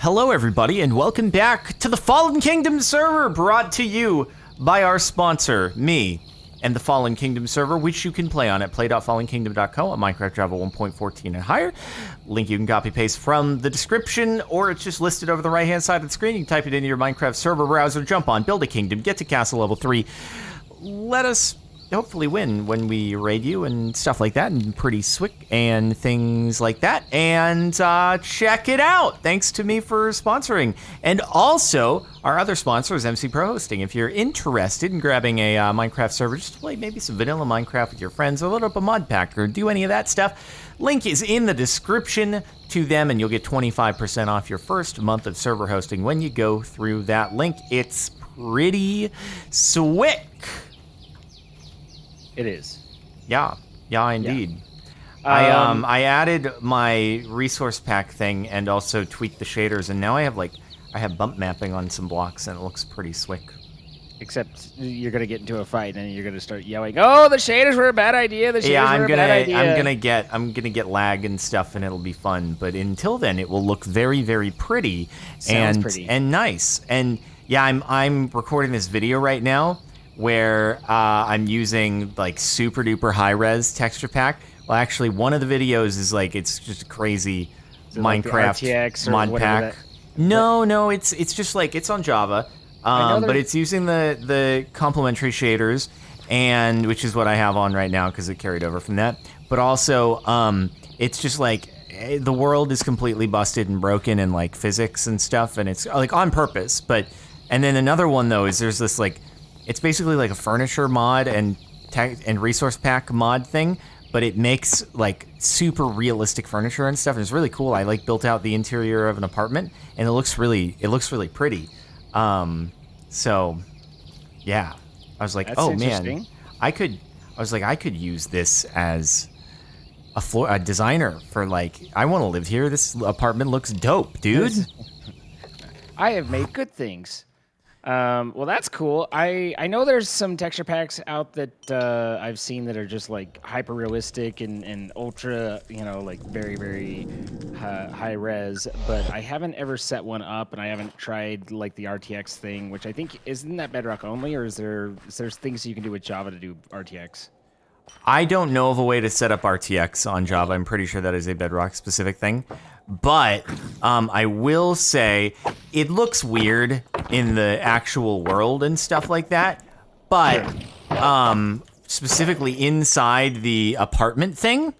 Hello, everybody, and welcome back to the Fallen Kingdom server, brought to you by our sponsor, me, and the Fallen Kingdom server, which you can play on at play.fallenkingdom.co on Minecraft Java 1.14 and higher. Link you can copy-paste from the description, or it's just listed over the right-hand side of the screen. You can type it into your Minecraft server browser, jump on, build a kingdom, get to castle level 3. Let us hopefully win when we raid you and stuff like that, and pretty swick and things like that. And check it out. Thanks to me for sponsoring. And also, our other sponsor is MC Pro Hosting. If you're interested in grabbing a Minecraft server, just to play maybe some vanilla Minecraft with your friends, or load up a mod pack, or do any of that stuff, link is in the description to them, and you'll get 25% off your first month of server hosting when you go through that link. It's pretty swick. It is. Yeah, indeed. Yeah. I added my resource pack thing and also tweaked the shaders, and now I have bump mapping on some blocks, and it looks pretty swick. Except you're gonna get into a fight, and you're gonna start yelling, "Oh, the shaders were a bad idea! The shaders were a bad idea!" I'm gonna get lag and stuff, and it'll be fun. But until then, it will look very, very pretty. Sounds pretty. And nice. And yeah, I'm recording this video right now, where I'm using like super duper high res texture pack. Well, actually, one of the videos is like, it's just a crazy Minecraft mod pack. No, it's just like, it's on Java, but it's using the complementary shaders, and which is what I have on right now because it carried over from that. But also, it's just like, the world is completely busted and broken in like physics and stuff, and it's like on purpose. And then another one though is there's this like, it's basically like a furniture mod and resource pack mod thing, but it makes like super realistic furniture and stuff. And it's really cool. I like built out the interior of an apartment, and it looks really pretty. So yeah, I was like, That's oh interesting. man, I could use this as a designer for like, I want to live here. This apartment looks dope, dude. I have made good things. Well, that's cool. I know there's some texture packs out that I've seen that are just like hyper realistic and ultra, like very, very high res, but I haven't ever set one up, and I haven't tried like the RTX thing, which I think, isn't that Bedrock only, or is there things you can do with Java to do RTX? I don't know of a way to set up RTX on Java. I'm pretty sure that is a Bedrock specific thing. But I will say it looks weird in the actual world and stuff like that. But specifically inside the apartment thing,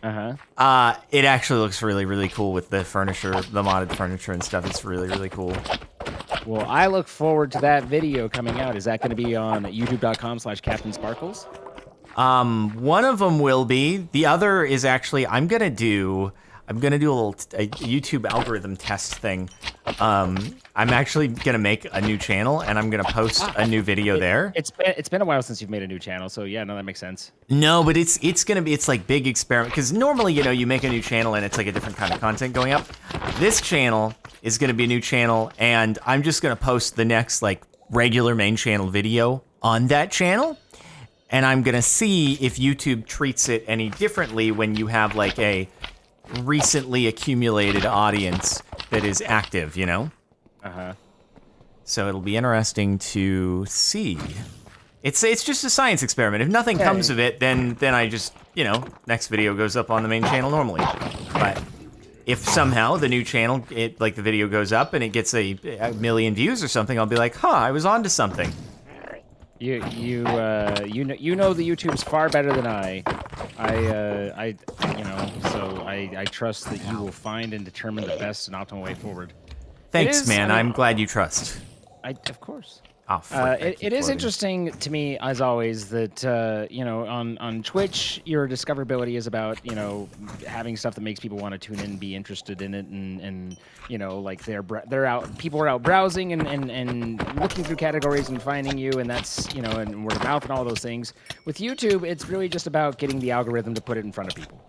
it actually looks really, really cool with the furniture, the modded furniture and stuff. It's really, really cool. Well, I look forward to that video coming out. Is that going to be on youtube.com/CaptainSparkles? One of them will be. The other is actually, I'm gonna do a YouTube algorithm test thing. I'm actually gonna make a new channel, and I'm gonna post a new video there. It's been a while since you've made a new channel, so yeah, no, that makes sense. No, but it's like big experiment, because normally, you make a new channel and it's like a different kind of content going up. This channel is gonna be a new channel, and I'm just gonna post the next like regular main channel video on that channel. And I'm gonna see if YouTube treats it any differently when you have like a recently accumulated audience that is active, So it'll be interesting to see. It's just a science experiment. If nothing comes of it, then I just, next video goes up on the main channel normally. But if somehow the new channel, the video goes up and it gets a million views or something, I'll be like, I was onto something. You know the YouTube's far better than I trust that you will find and determine the best and optimal way forward. Thanks, man. I'm glad you trust. Of course. Oh, it is interesting to me, as always, that on Twitch, your discoverability is about having stuff that makes people want to tune in and be interested in it, and like they're out, people are out browsing and looking through categories and finding you, and that's and word of mouth and all those things. With YouTube, it's really just about getting the algorithm to put it in front of people.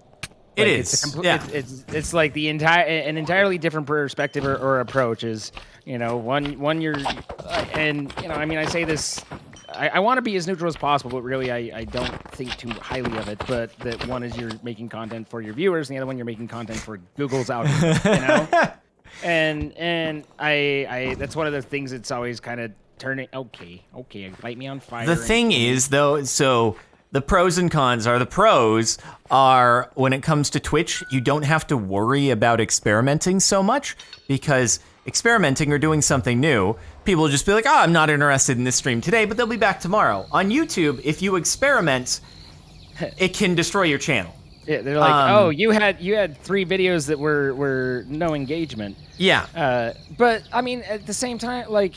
It is. It's like an entirely different perspective or approach. Is one you're and I say this, I want to be as neutral as possible, but really I don't think too highly of it. But that one is you're making content for your viewers, and the other one you're making content for Google's algorithm. and I that's one of the things that's always kind of turning. Okay, light me on fire. The thing is, though, so the pros and cons are the pros are when it comes to Twitch, you don't have to worry about experimenting so much because experimenting or doing something new, people will just be like, oh, I'm not interested in this stream today, but they'll be back tomorrow. On YouTube, if you experiment, it can destroy your channel. Yeah, they're like, oh, you had 3 videos that were no engagement. Yeah. But I mean, at the same time, like,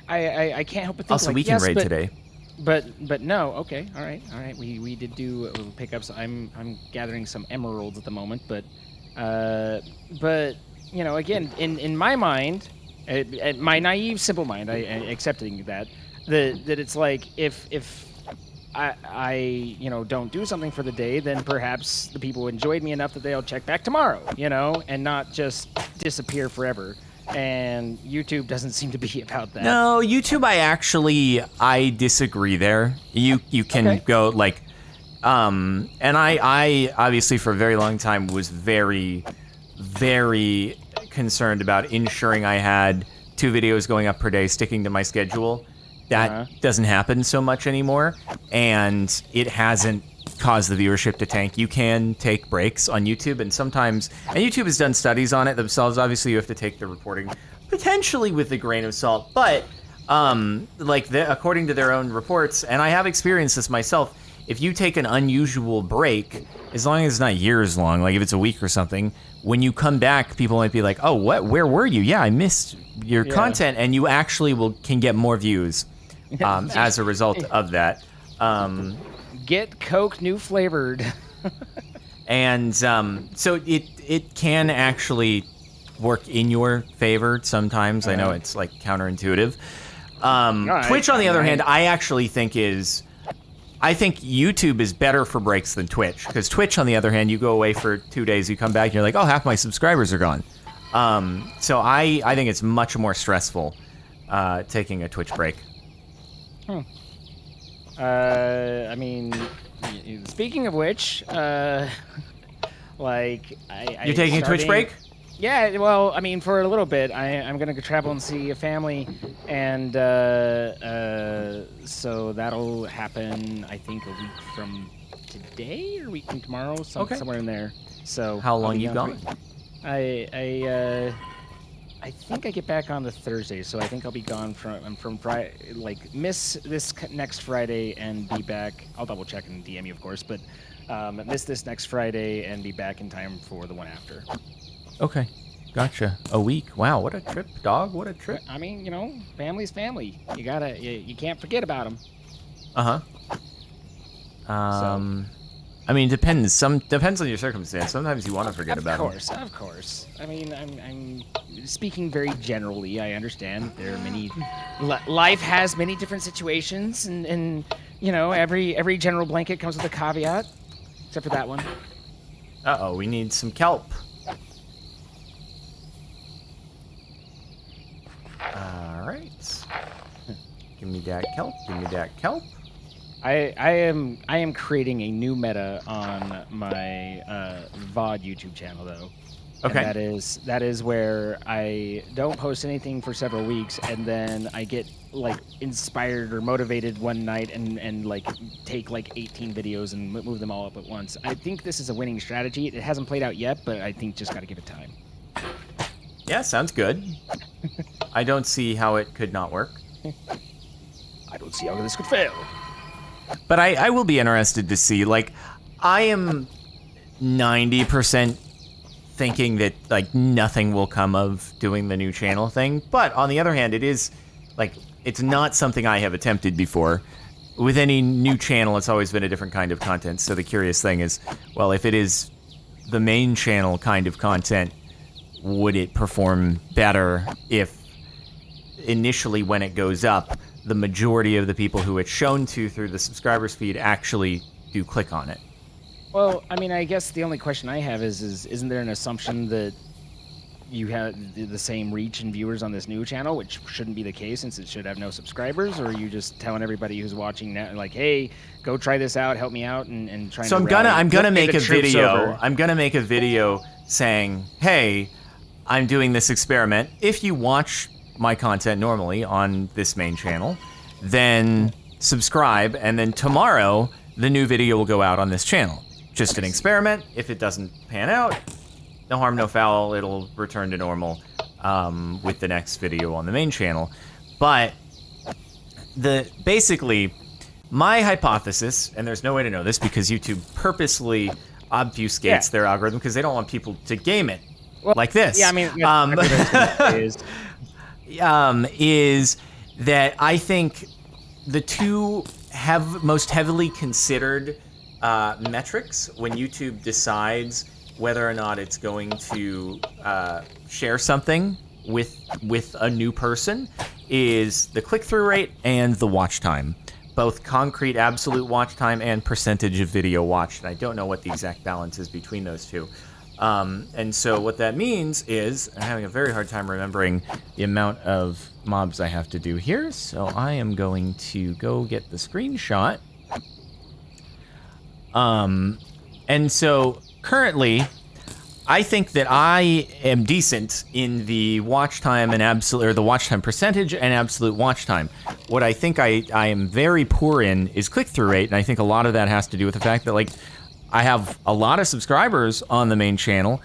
I can't help but think. Also, like, we can yes, raid but, today. But no, okay, all right. We did do pickups. I'm gathering some emeralds at the moment, but you know, again, in my mind, my naive, simple mind, I accepting that it's like if I you know don't do something for the day, then perhaps the people enjoyed me enough that they'll check back tomorrow, you know, and not just disappear forever. And YouTube doesn't seem to be about that. No, YouTube, I disagree there. You can Okay. go like, and I obviously for a very long time was very, very concerned about ensuring I had 2 videos going up per day, sticking to my schedule. That doesn't happen so much anymore, and it hasn't caused the viewership to tank. You can take breaks on YouTube, and sometimes, and YouTube has done studies on it themselves. Obviously, you have to take the reporting potentially with a grain of salt, but according to their own reports, and I have experienced this myself, if you take an unusual break, as long as it's not years long, like if it's a week or something, when you come back, people might be like, "Oh, where were you? Yeah, I missed your content," and you actually can get more views as a result of that. Get Coke new flavored. And so it can actually work in your favor sometimes. I know it's like counterintuitive. Twitch, on the other hand, I actually think I think YouTube is better for breaks than Twitch, because Twitch, on the other hand, you go away for 2 days, you come back, and you're like, oh, half my subscribers are gone. So I think it's much more stressful taking a Twitch break. I mean, speaking of which, like, You're taking a Twitch break? Yeah, well, I mean, for a little bit, I'm gonna go travel and see a family, and so that'll happen, I think, a week from today or a week from tomorrow, somewhere in there. So how long you gone? I think I get back on the Thursday, so I think I'll be gone from Friday, like miss this next Friday and be back. I'll double check and DM you, of course, but miss this next Friday and be back in time for the one after. Okay, gotcha. A week. Wow, what a trip, dog. What a trip. I mean, you know, family's family. You can't forget about them. I mean, depends on your circumstance. Sometimes you want to forget about them. Of course. I mean, I'm speaking very generally. I understand there are many. Life has many different situations, and you know, every general blanket comes with a caveat, except for that one. Uh-oh, we need some kelp. All right. Give me that kelp. Give me that kelp. I am creating a new meta on my VOD YouTube channel, though. Okay. And that is where I don't post anything for several weeks, and then I get like inspired or motivated one night and like take like 18 videos and move them all up at once. I think this is a winning strategy. It hasn't played out yet, but I think just got to give it time. Yeah, sounds good. I don't see how it could not work. I don't see how this could fail. But I will be interested to see. Like, I am 90% thinking that like nothing will come of doing the new channel thing. But on the other hand, it is like it's not something I have attempted before. With any new channel, it's always been a different kind of content. So the curious thing is, well, if it is the main channel kind of content, would it perform better if initially when it goes up, the majority of the people who it's shown to through the subscribers feed actually do click on it? Well, I mean, I guess the only question I have is isn't there an assumption that you have the same reach and viewers on this new channel, which shouldn't be the case since it should have no subscribers? Or are you just telling everybody who's watching now, like, hey, go try this out, help me out, and try? So I'm gonna make a video. I'm gonna make a video saying, hey, I'm doing this experiment. If you watch my content normally on this main channel, then subscribe, and then tomorrow the new video will go out on this channel. Just an experiment. If it doesn't pan out, no harm, no foul. It'll return to normal with the next video on the main channel. But basically, my hypothesis, and there's no way to know this because YouTube purposely obfuscates their algorithm because they don't want people to game it like this. Yeah, I mean, is that I think the two most heavily considered metrics when YouTube decides whether or not it's going to share something with a new person is the click-through rate and the watch time. Both concrete absolute watch time and percentage of video watched. And I don't know what the exact balance is between those two. And so what that means is, I'm having a very hard time remembering the amount of mobs I have to do here. So I am going to go get the screenshot. And so currently, I think that I am decent in the watch time and the watch time percentage and absolute watch time. What I think I am very poor in is click-through rate, and I think a lot of that has to do with the fact that, like, I have a lot of subscribers on the main channel,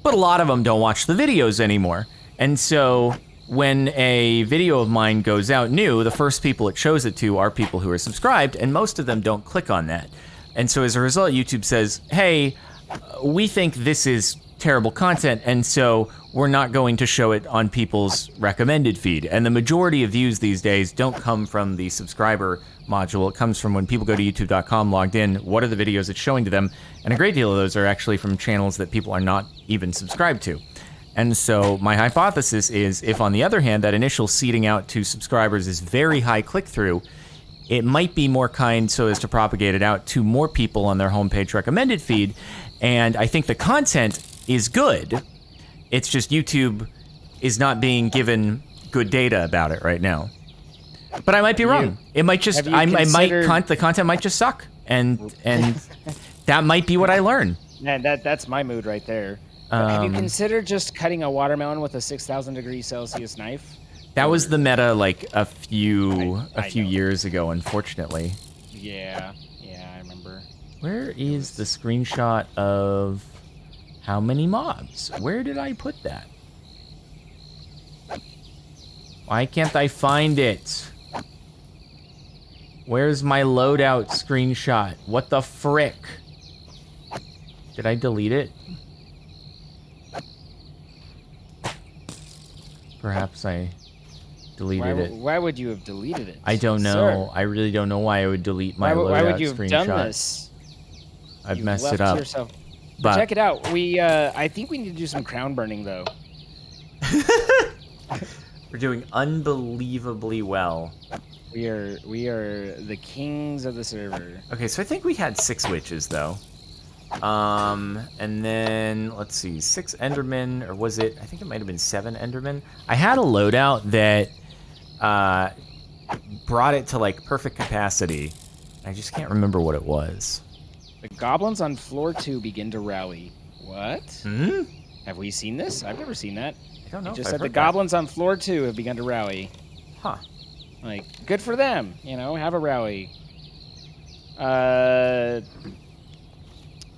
but a lot of them don't watch the videos anymore. And so when a video of mine goes out new, the first people it shows it to are people who are subscribed, and most of them don't click on that. And so as a result, YouTube says, hey, we think this is terrible content, and so we're not going to show it on people's recommended feed. And the majority of views these days don't come from the subscriber module. It comes from when people go to youtube.com, logged in, what are the videos it's showing to them? And a great deal of those are actually from channels that people are not even subscribed to. And so my hypothesis is, if on the other hand, that initial seeding out to subscribers is very high click-through, it might be more kind so as to propagate it out to more people on their homepage recommended feed. And I think the content is good. It's just YouTube is not being given good data about it right now. But I might be wrong. It might just the content might just suck, and that might be what I learn. Man, that's my mood right there. Have you considered just cutting a watermelon with a 6,000 degrees Celsius knife? That was the meta like a few years ago, unfortunately. Yeah, I remember. Where is the screenshot of how many mobs? Where did I put that? Why can't I find it? Where's my loadout screenshot? What the frick? Did I delete it? Perhaps I deleted it. Why would you have deleted it? I don't know. Sir? I really don't know why I would delete my loadout screenshot. Why would you have done this? I've messed it up. But check it out. I think we need to do some crown burning though. We're doing unbelievably well. We are the kings of the server. Okay, so I think we had 6 witches though. And then let's see, 6 Endermen, or was it? I think it might have been 7 Endermen. I had a loadout that brought it to like perfect capacity. I just can't remember what it was. The goblins on floor 2 begin to rally. What? Hmm? Have we seen this? I've never seen that. I don't know. It just said the goblins on floor 2 have begun to rally. Huh. Like, good for them. You know, have a rally. I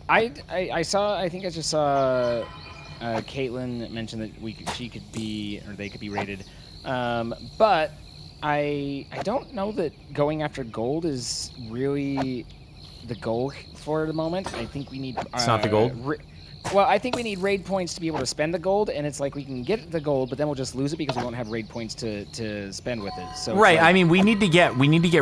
think I just saw Caitlin mention that she could be, or they could be rated. But I don't know that going after gold is really the goal for the moment. I think we need. It's not the gold. Well, I think we need raid points to be able to spend the gold, and it's like we can get the gold, but then we'll just lose it because we won't have raid points to spend with it. So right. Like, I mean, we need to get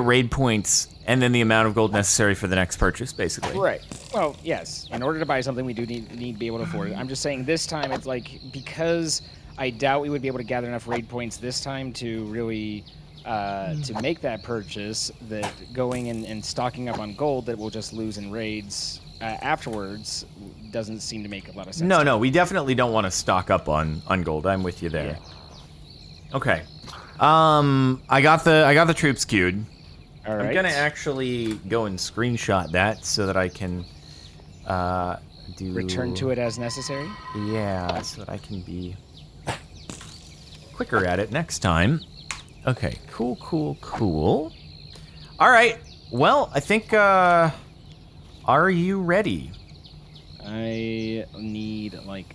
raid points, and then the amount of gold necessary for the next purchase, basically. Right. Well, yes. In order to buy something, we do need to be able to afford it. I'm just saying this time it's like, because I doubt we would be able to gather enough raid points this time to really to make that purchase, that going and stocking up on gold that we'll just lose in raids afterwards doesn't seem to make a lot of sense. No, we definitely don't want to stock up on gold. I'm with you there. Yeah. Okay. I got the troops queued. All right. I'm gonna actually go and screenshot that so that I can return to it as necessary. Yeah, so that I can be quicker at it next time. Okay, cool, cool, cool. All right, well, I think, are you ready? I need like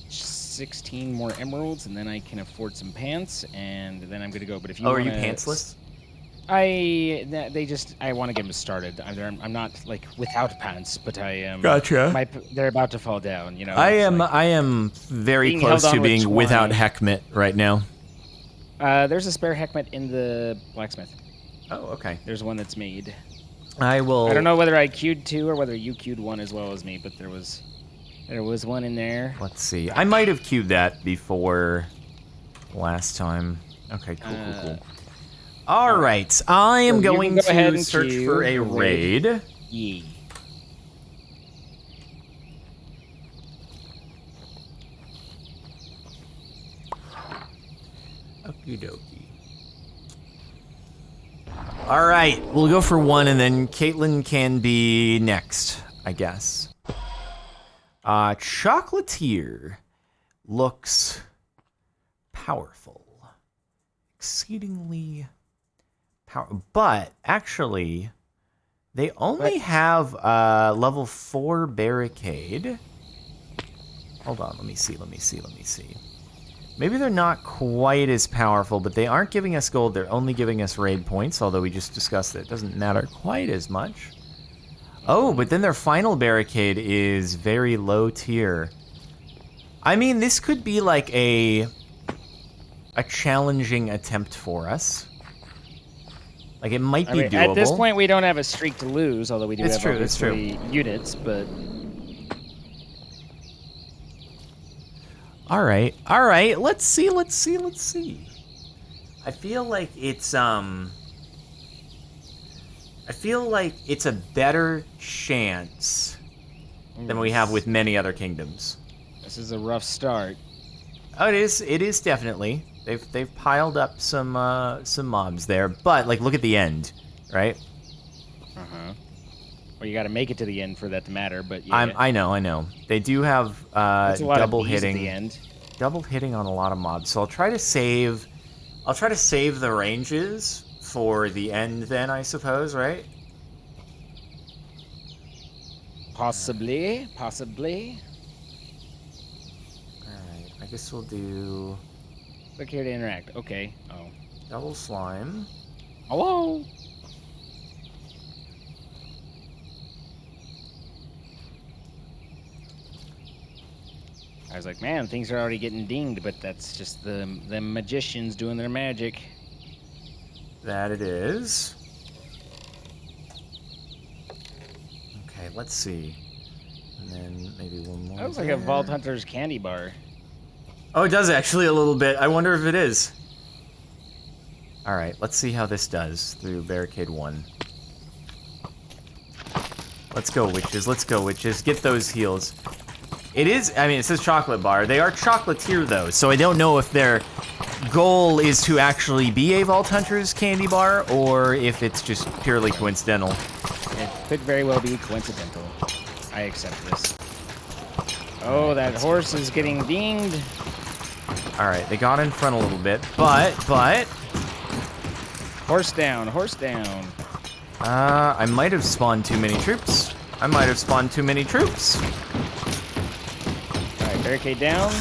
16 more emeralds, and then I can afford some pants, and then I'm gonna go. But if you Oh, are you wanna pantsless? I want to get them started. I'm not like without pants, but I am. Gotcha. They're about to fall down. You know. I It's am like I am very being close held to on with being without twine. Heckmit right now. There's a spare Heckmit in the blacksmith. Oh, okay. There's one that's made. I will. I don't know whether I queued 2 or whether you queued 1 as well as me, but there was one in there. Let's see. I might have queued that before last time. Okay, cool, cool, cool. All right, I am So you can going go ahead to and search queue for a the raid. raid. Yeah. Okie dokie. All right, we'll go for 1, and then Caitlin can be next, I guess. Chocolatier looks powerful, exceedingly powerful, but actually, they only have level 4 barricade. Hold on, let me see. Maybe they're not quite as powerful, but they aren't giving us gold. They're only giving us raid points, although we just discussed that it doesn't matter quite as much. Oh, but then their final barricade is very low tier. I mean, this could be like a challenging attempt for us. Like, it might be doable. At this point, we don't have a streak to lose, although we do It's have true, it's true. obviously units, but... All right, let's see. I feel like it's a better chance than we have with many other kingdoms. This is a rough start. Oh, it is definitely. They've piled up some mobs there, but like look at the end, right? Uh-huh. Well, you got to make it to the end for that to matter, but yeah. I know. They do have That's a lot double of bees hitting. at the end. Double hitting on a lot of mobs. So I'll try to save the ranges for the end then, I suppose, right? Possibly. Alright, I guess we'll do Click here to interact. Okay. Oh. double slime. Hello? I was like, man, things are already getting dinged, but that's just the magicians doing their magic. That it is. Okay, let's see. And then maybe one more. That looks like a Vault Hunter's candy bar. Oh, it does actually a little bit. I wonder if it is. Alright, let's see how this does through Barricade 1. Let's go, witches. Let's go, witches. Get those heals. It is, I mean, it says chocolate bar. They are chocolatier, though, so I don't know if their goal is to actually be a Vault Hunter's candy bar, or if it's just purely coincidental. It could very well be coincidental. I accept this. Oh, that horse is getting dinged. Alright, they got in front a little bit, but... Horse down, horse down. I might have spawned too many troops. Alright, barricade down.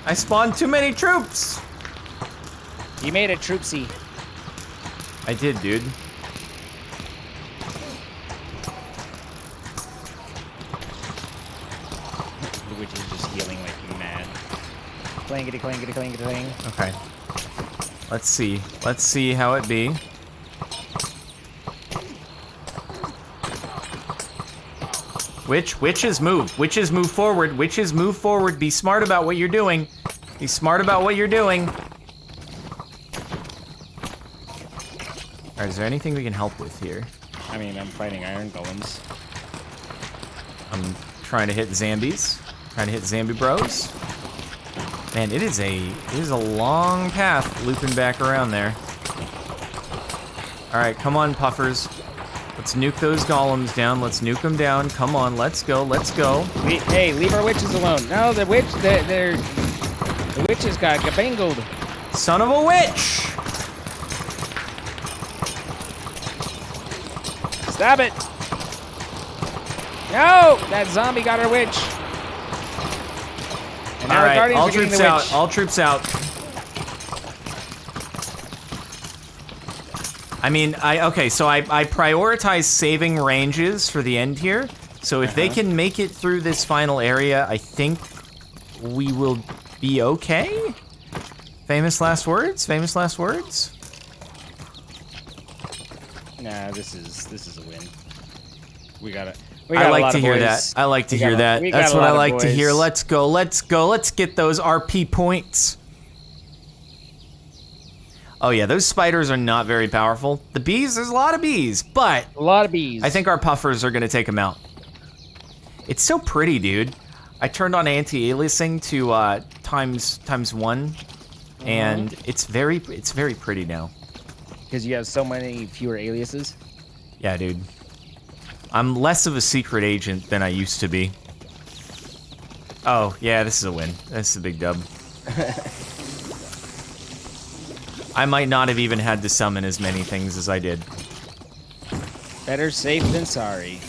I spawned too many troops! You made a troopsy. I did, dude. The witch is just healing like mad. Clangity, clangity, clangity, clang. Okay. Let's see. Let's see how it be. Witches move. Witches move forward. Witches move forward. Be smart about what you're doing. Be smart about what you're doing. Alright, is there anything we can help with here? I mean, I'm fighting iron golems. I'm trying to hit zombies. Trying to hit zombie bros. Man, it is a long path looping back around there. Alright, come on, puffers. Let's nuke those golems down. Let's nuke them down. Come on, let's go, let's go. Hey, leave our witches alone. No, the The witch just got gabangled. Son of a witch! Stop it! No! That zombie got our witch. And now All our right, guardians all are getting troops the out. witch. All troops out. I mean, okay, so I prioritize saving ranges for the end here. So if they can make it through this final area, I think we will be okay. Famous last words? Famous last words? Nah, this is a win. We got it. I like to hear that. I like to hear that. That's what I like to hear. Let's go. Let's go. Let's get those RP points. Oh yeah, those spiders are not very powerful. The bees, there's a lot of bees, but A lot of bees. I think our puffers are gonna take them out. It's so pretty, dude. I turned on anti-aliasing to times 1, and it's very pretty now. Because you have so many fewer aliases. Yeah, dude. I'm less of a secret agent than I used to be. Oh, yeah, this is a win. This is a big dub. I might not have even had to summon as many things as I did. Better safe than sorry.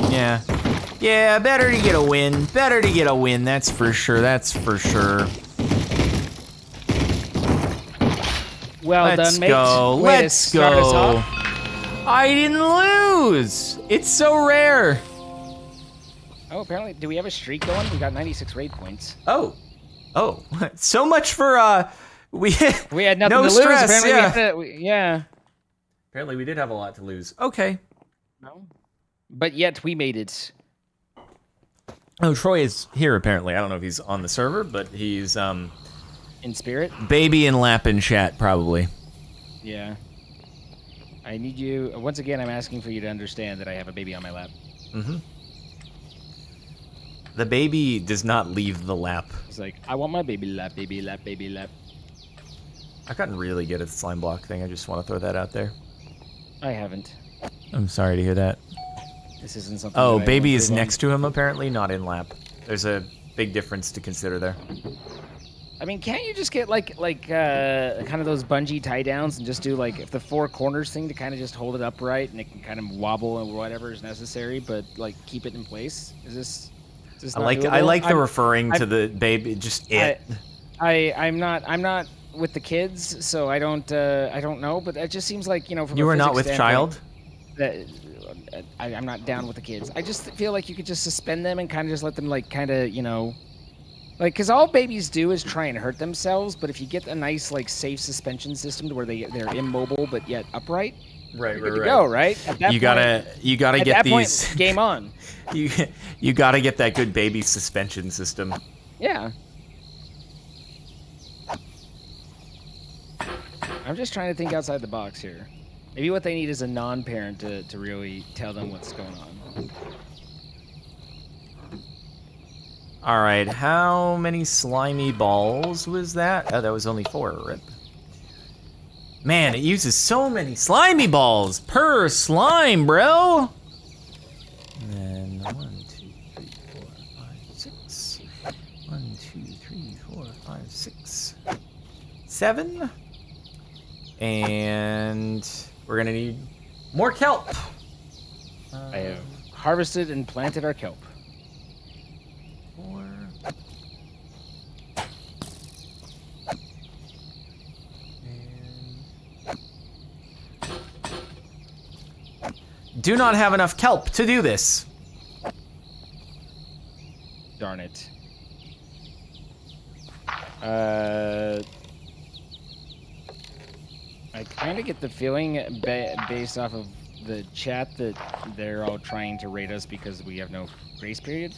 Yeah. Yeah, better to get a win. Better to get a win, that's for sure. That's for sure. Well Let's done, mate. go. Way to Let's start us go. off. I didn't lose. It's so rare. Oh, apparently, do we have a streak going? We got 96 raid points. Oh. Oh. So much for we We had nothing no to stress, lose. Apparently, yeah. yeah. Apparently we did have a lot to lose. Okay. No. But yet we made it. Oh, Troy is here apparently. I don't know if he's on the server, but he's In spirit? baby and lap in chat probably. Yeah. I need you. Once again, I'm asking for you to understand that I have a baby on my lap. Mm-hmm. The baby does not leave the lap. It's like, I want my baby lap, baby lap, baby lap. I've gotten really good at the slime block thing. I just want to throw that out there. I haven't. I'm sorry to hear that. This isn't something. Oh, that I baby want is to next to him apparently, not in lap. There's a big difference to consider there. I mean, can't you just get like kind of those bungee tie downs and just do like if the four corners thing to kind of just hold it upright and it can kind of wobble or whatever is necessary, but like keep it in place? Is this not I doable? like the referring to the baby, just it. I'm not with the kids, so I don't know, but it just seems like, you know, from You a were not physics with standpoint, child? that I'm not down with the kids. I just feel like you could just suspend them and kind of just let them like kind of, you know, like, because all babies do is try and hurt themselves, but if you get a nice like safe suspension system to where they're immobile but yet upright, Right, you're good to go, right? At that You point, gotta at get that these. point, game on. you gotta get that good baby suspension system. Yeah. I'm just trying to think outside the box here. Maybe what they need is a non-parent to really tell them what's going on. All right, how many slimy balls was that? Oh, that was only 4. Rip. Man, it uses so many slimy balls per slime, bro. And then 1, 2, 3, 4, 5, 6. 1, 2, 3, 4, 5, 6, 7. And we're gonna need more kelp. I have harvested and planted our kelp. 4. Do not have enough kelp to do this. Darn it. I kind of get the feeling, based off of the chat, that they're all trying to raid us because we have no grace period.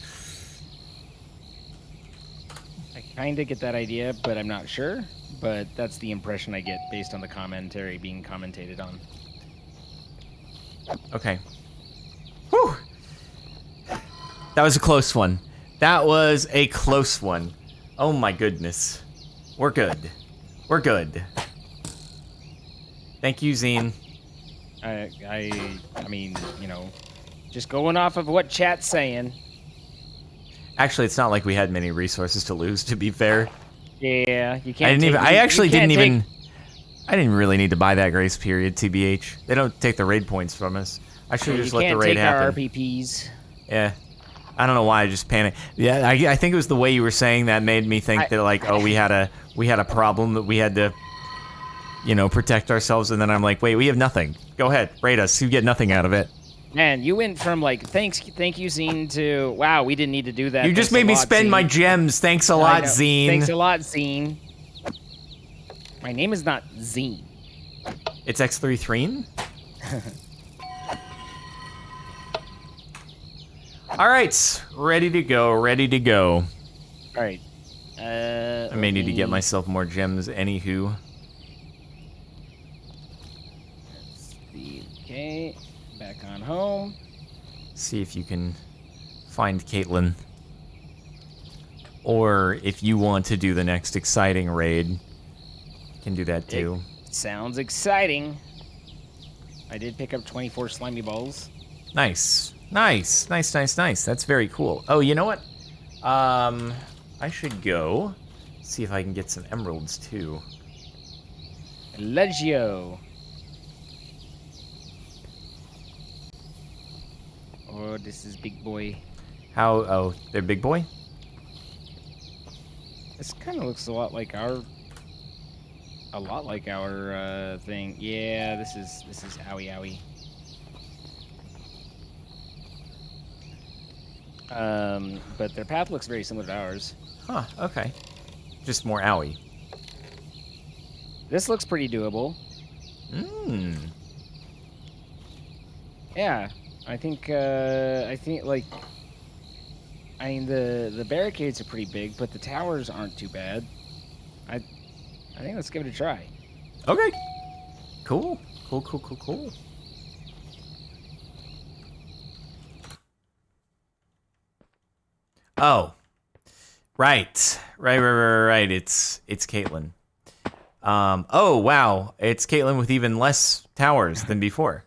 I kind of get that idea, but I'm not sure. But that's the impression I get based on the commentary being commentated on. Okay. Whew. That was a close one. That was a close one. Oh my goodness. We're good. We're good. Thank you, Zine. I mean, you know, just going off of what chat's saying. Actually, it's not like we had many resources to lose, to be fair. Yeah, you can't. I didn't even. I actually can't didn't take- even. I didn't really need to buy that grace period, TBH. They don't take the raid points from us. I should You just let the can't raid take our happen. RPPs. Yeah. I don't know why I just panicked. Yeah, I think it was the way you were saying that made me think that like, oh, we had a problem that we had to, protect ourselves, and then I'm like, wait, we have nothing. Go ahead, raid us. You get nothing out of it. Man, you went from like thank you, Zine, to wow, we didn't need to do that. You just Thanks a made me lot, spend Zine. my gems. Thanks a I lot, know. Zine. Thanks a lot, Zine. My name is not Zine. It's X33. All right, ready to go. Ready to go. All right. I may need to get myself more gems. Anywho. Okay, back on home. See if you can find Caitlin. Or if you want to do the next exciting raid, you can do that too. Sounds exciting. I did pick up 24 slimy balls. Nice. Nice. Nice, nice, nice. That's very cool. Oh, you know what? I should go see if I can get some emeralds too. Legio. Oh, this is big boy. How? Oh, they're big boy? This kind of looks a lot like our thing. Yeah, this is owie owie. But their path looks very similar to ours. Huh, okay. Just more owie. This looks pretty doable. Mmm. Yeah, I think like, I mean the barricades are pretty big, but the towers aren't too bad. I think let's give it a try. Okay. Cool. Cool, cool, cool, cool. Oh. Right. Right. It's Caitlin. Oh, wow. It's Caitlin with even less towers than before.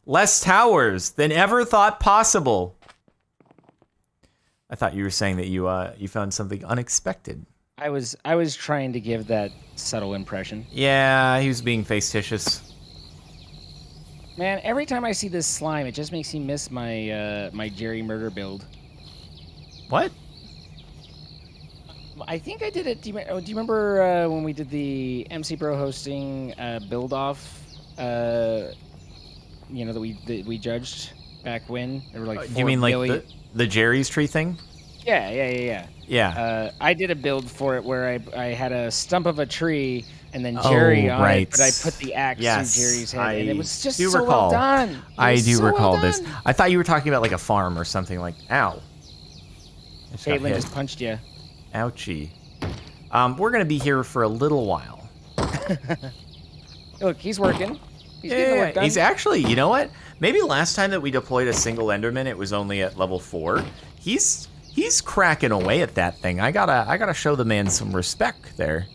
Less towers than ever thought possible. I thought you were saying that you found something unexpected. I was trying to give that subtle impression. Yeah, he was being facetious. Man, every time I see this slime, it just makes me miss my my Jerry Murder build. What? I think I did it. Do you remember when we did the MC Bro hosting build off? That we judged back when there were like. You mean 4 like billion... the Jerry's tree thing? Yeah. Yeah. I did a build for it where I had a stump of a tree and then Jerry on right. it, but I put the axe through Jerry's head, and it was just so well done. I do recall well this. done. I thought you were talking about like a farm or something like. Ow. I just got Caitlin hit. just punched you. Ouchie. We're gonna be here for a little while. Look, he's working. He's getting the work done. He's actually. You know what? Maybe last time that we deployed a single Enderman, it was only at level 4. He's cracking away at that thing. I gotta show the man some respect there.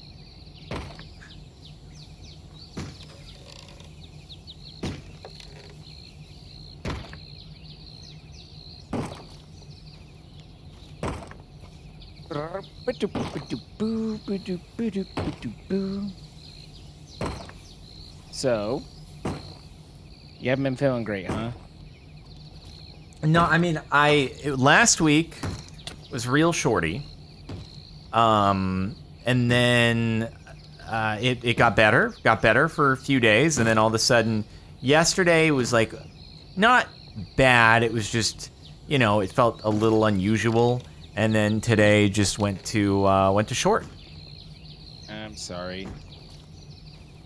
So, you haven't been feeling great, huh? No, I mean, last week was real shorty. And then it got better for a few days, and then all of a sudden, yesterday was like not bad. It was just, it felt a little unusual, and then today just went to short. I'm sorry.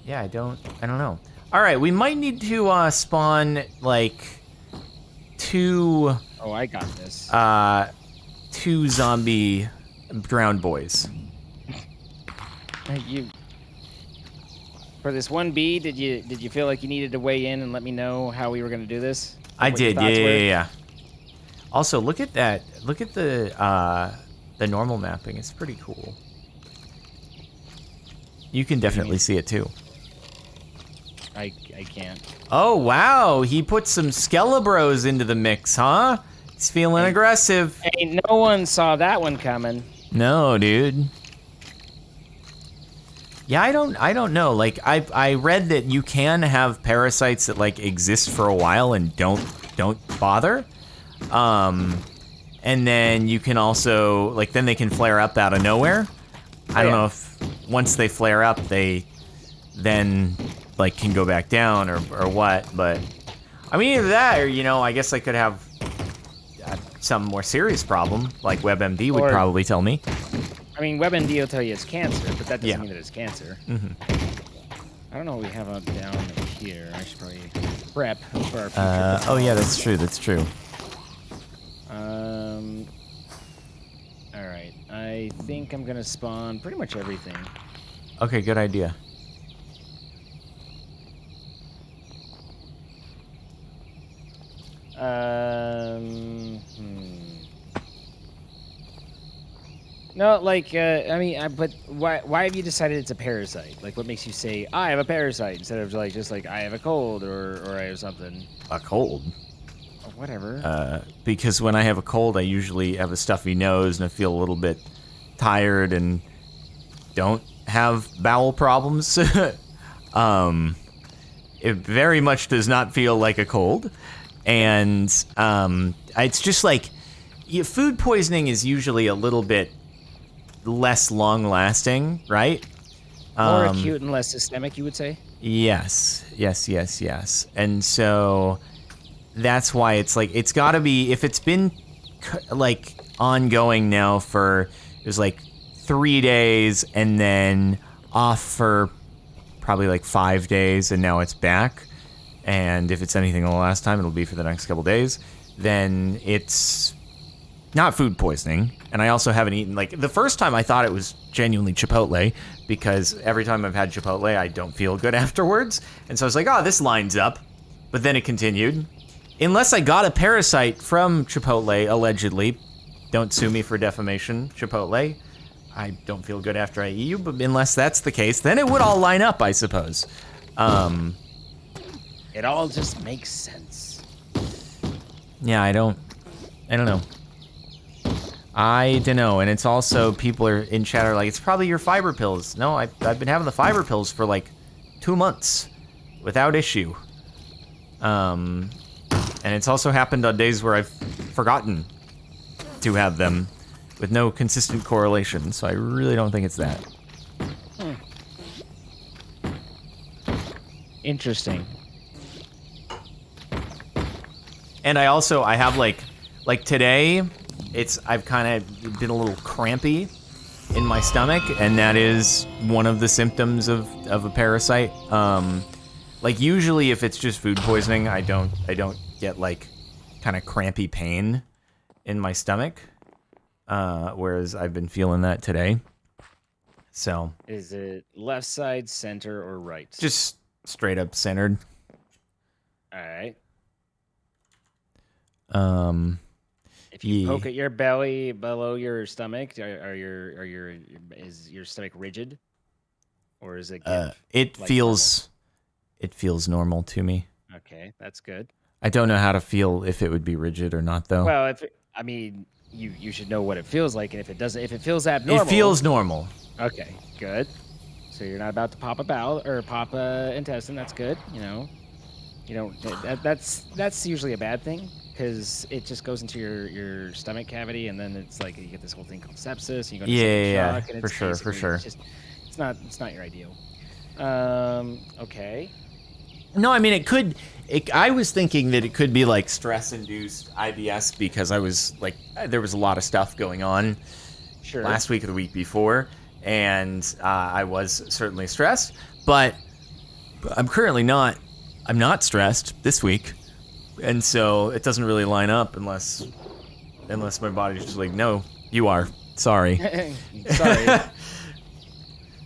Yeah, I don't know. All right, we might need to spawn like 2. Oh, I got this. 2 zombie drowned boys. You for this 1B, did you feel like you needed to weigh in and let me know how we were going to do this? I What your did, thoughts were? yeah. Also, look at that. Look at the normal mapping. It's pretty cool. You can definitely see it too. I can't. Oh wow, he put some Skelebros into the mix, huh? He's feeling aggressive. Hey, no one saw that one coming. No, dude. Yeah, I don't know. Like I read that you can have parasites that like exist for a while and don't bother. And then you can also like then they can flare up out of nowhere. I don't know if once they flare up they then like can go back down or what, but I mean either that or I guess I could have some more serious problem like WebMD would Or- probably tell me. I mean, WebMD will tell you it's cancer, but that doesn't Yeah. mean that it's cancer. Mm-hmm. I don't know what we have up down here. I should probably prep for our future. Oh yeah, that's true. That's true. All right. I think I'm gonna spawn pretty much everything. Okay, good idea. No, like, I mean, but why have you decided it's a parasite? Like, what makes you say I have a parasite instead of like just like I have a cold or I have something A cold. or whatever? Because when I have a cold, I usually have a stuffy nose and I feel a little bit tired and don't have bowel problems. It very much does not feel like a cold. And it's just like food poisoning is usually a little bit less long lasting, right? More acute and less systemic, you would say? Yes. And so that's why it's like it's got to be if it's been like ongoing now for it was like 3 days and then off for probably like 5 days and now it's back. And if it's anything the last time, it'll be for the next couple days. Then it's not food poisoning. And I also haven't eaten, like, the first time I thought it was genuinely Chipotle because every time I've had Chipotle, I don't feel good afterwards. And so I was like, oh, this lines up. But then it continued. Unless I got a parasite from Chipotle, allegedly. Don't sue me for defamation, Chipotle. I don't feel good after I eat you, but unless that's the case, then it would all line up, I suppose. It all just makes sense. Yeah, I don't know. I don't know, and it's also people are in chat are like, it's probably your fiber pills. No, I've been having the fiber pills for like 2 months without issue. And it's also happened on days where I've forgotten to have them with no consistent correlation, so I really don't think it's that. Interesting. And I have like today, I've kind of been a little crampy in my stomach, and that is one of the symptoms of a parasite. Like usually if it's just food poisoning, I don't get like kind of crampy pain in my stomach. Whereas I've been feeling that today. So Is it left side, center, or right? just straight up centered. All right. If you Yeah. poke at your belly below your stomach, is your stomach rigid, or is it? It like feels normal to me. Okay, that's good. I don't know how to feel if it would be rigid or not though. Well, I mean, you should know what it feels like, and if it feels abnormal, It feels normal. okay. Good. So you're not about to pop a bowel or pop a intestine. That's good. You don't. That's usually a bad thing because it just goes into your stomach cavity, and then it's like you get this whole thing called sepsis. And you go into septic Yeah, shock, and for it's sure. basically it's not your ideal. Okay. No, I mean it could. I was thinking that it could be like stress-induced IBS because I was like there was a lot of stuff going on Sure. last week or the week before, and I was certainly stressed. But I'm currently not. I'm not stressed this week, and so it doesn't really line up unless my body's just like, no, you are. Sorry. Sorry.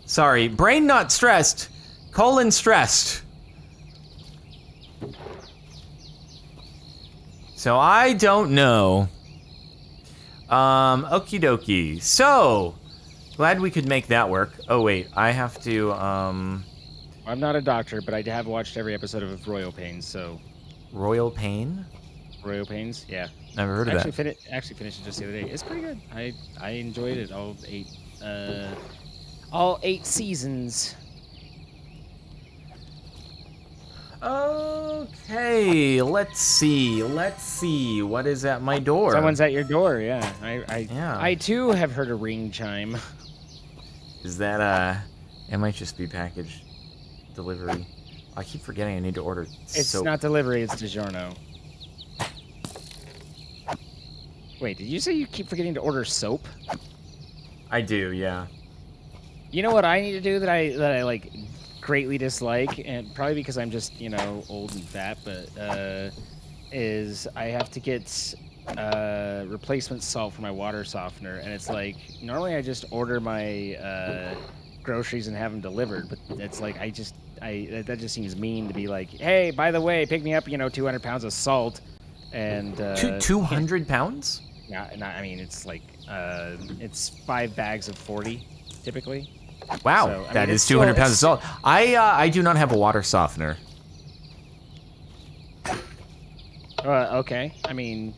Sorry. Brain not stressed. Colon stressed. So I don't know. Okie dokie. So, glad we could make that work. Oh wait, I have to, I'm not a doctor, but I have watched every episode of Royal Pains, so... Royal Pain? Royal Pains? Yeah. Never heard of that. Actually finished it just the other day. It's pretty good. I enjoyed it all 8. All 8 seasons. Okay, let's see. What is at my door? Someone's at your door. Yeah, Yeah. I too have heard a ring chime. Is that it might just be package delivery. I keep forgetting I need to order It's soap. not delivery. It's DiGiorno. Wait, did you say you keep forgetting to order soap? I do, yeah. You know what I need to do that I like greatly dislike, and probably because I'm just, you know, old and fat, but is I have to get replacement salt for my water softener, and it's like normally I just order my groceries and have them delivered, but it's like that just seems mean to be like, hey, by the way, pick me up, you know, 200 pounds of salt, and 200 pounds? not, I mean, it's like it's 5 bags of 40 typically. Wow, So, I that mean, is it's 200 still- pounds of salt. I do not have a water softener. Okay. I mean,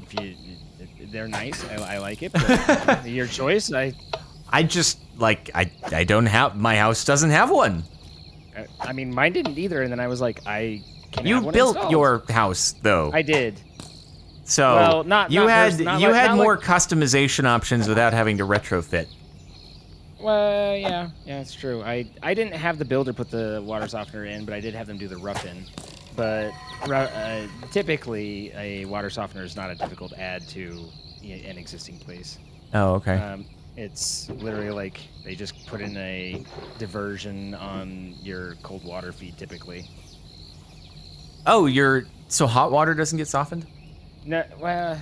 if they're nice. I like it. But your choice. I just like I don't have, my house doesn't have one. I mean, mine didn't either. And then I was like, I can You have one built installed. your house though. I did. So Well, not- you not had pers- not you like- had not more like- customization options without having to retrofit. Well, yeah, it's true. I didn't have the builder put the water softener in, but I did have them do the rough in. But typically, a water softener is not a difficult add to an existing place. Oh, okay. It's literally like they just put in a diversion on your cold water feed typically. Oh, so hot water doesn't get softened? No, well,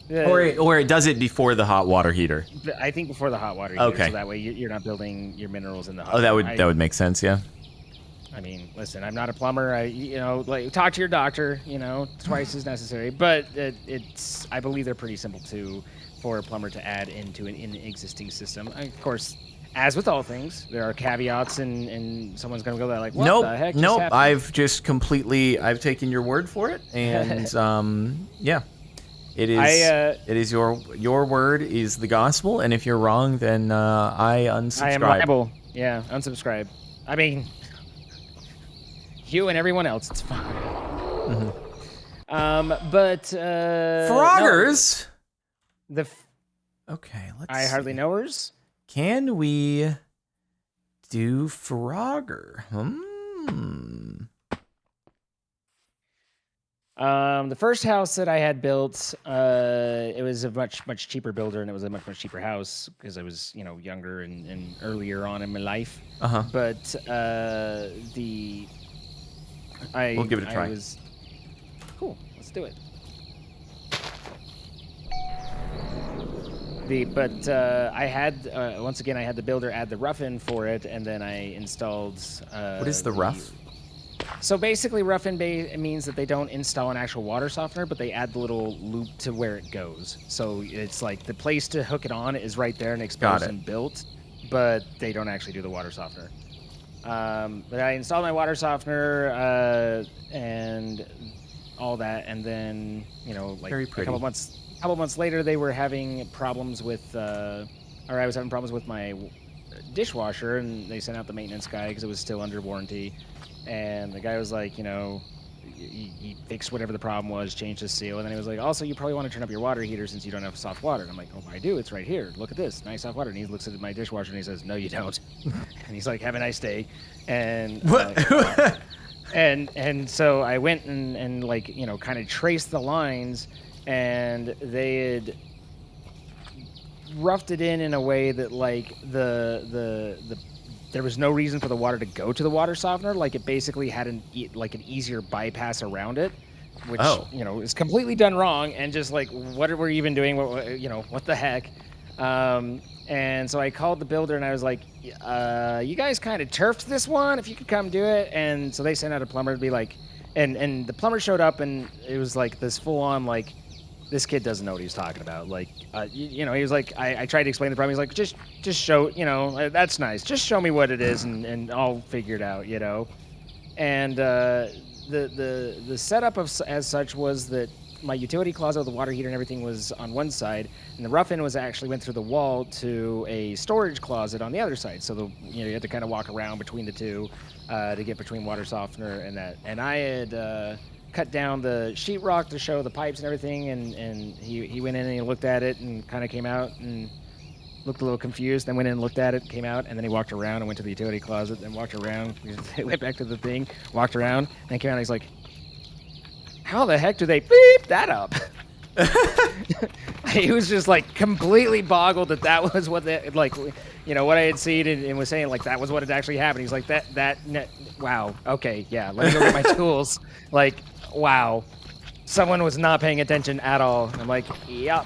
Or it does it before the hot water heater. I think before the hot water heater, Okay. so that way you're not building your minerals in the hot Oh, that water. would make sense, yeah. I mean, listen, I'm not a plumber. Like talk to your doctor. Twice as necessary. But I believe they're pretty simple for a plumber to add into an existing system. Of course, as with all things, there are caveats, and someone's gonna go there like, what the heck? Nope. Just I've taken your word for it, and yeah, it is. It is your word is the gospel, and if you're wrong, then I unsubscribe. I am liable. Yeah, unsubscribe. I mean, you and everyone else, it's fine. But Froggers. Okay, let's. I hardly see. knowers. Can we do Frogger? The first house that I had built, it was a much cheaper builder, and it was a much cheaper house because I was younger and earlier on in my life. But We'll give it a try. Cool. Let's do it. I had once again I had the builder add the rough in for it, and then I installed. What is the rough? So basically, rough in means that they don't install an actual water softener, but they add the little loop to where it goes. So it's like the place to hook it on is right there and exposed and built, but they don't actually do the water softener. But I installed my water softener and all that, and then like Very a pretty. couple months later, they were having problems with, or I was having problems with my dishwasher, and they sent out the maintenance guy because it was still under warranty. And the guy was like, he fixed whatever the problem was, changed the seal, and then he was like, also, you probably want to turn up your water heater since you don't have soft water. And I'm like, oh, I do. It's right here. Look at this. Nice soft water. And he looks at my dishwasher and he says, no, you don't. And he's like, have a nice day. And and so I went and like, kind of traced the lines, and they had roughed it in a way that like there was no reason for the water to go to the water softener. Like it basically had an easier bypass around it, which is completely done wrong. And just like, what are we even doing? What the heck? And so I called the builder and I was like, you guys kind of turfed this one. If you could come do it. And so they sent out a plumber to be like, and the plumber showed up, and it was like this full on like, this kid doesn't know what he's talking about. Like, he was like, I tried to explain the problem. He's like, just show, that's nice. Just show me what it is, and I'll figure it out, And the setup as such was that my utility closet with the water heater and everything was on one side, and the rough end was actually went through the wall to a storage closet on the other side. So you had to kind of walk around between the two to get between water softener and that. And I had cut down the sheetrock to show the pipes and everything, and he went in and he looked at it and kind of came out and looked a little confused, then went in and looked at it, came out, and then he walked around and went to the utility closet, then walked around, went back to the thing, walked around, and then came out and he's like, how the heck do they beep that up? He was just like completely boggled that was what they, like, what I had seen and was saying, like, that was what had actually happened. He's like, wow, okay, yeah, let me go get my tools. Like, wow, someone was not paying attention at all. I'm like, yep.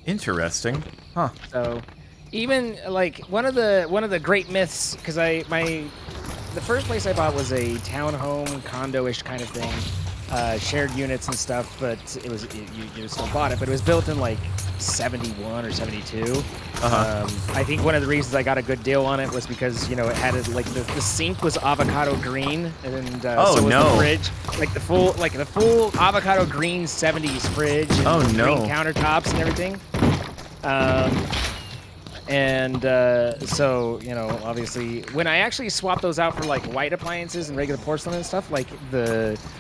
Interesting. Huh. So, even like one of the great myths, because the first place I bought was a townhome condo-ish kind of thing, shared units and stuff, but it was you still bought it, but it was built in like 71 or 72. I think one of the reasons I got a good deal on it was because it had the sink was avocado green, and so was the fridge, like the full avocado green 70s fridge, and green countertops and everything. So, obviously, when I actually swapped those out for like white appliances and regular porcelain and stuff, like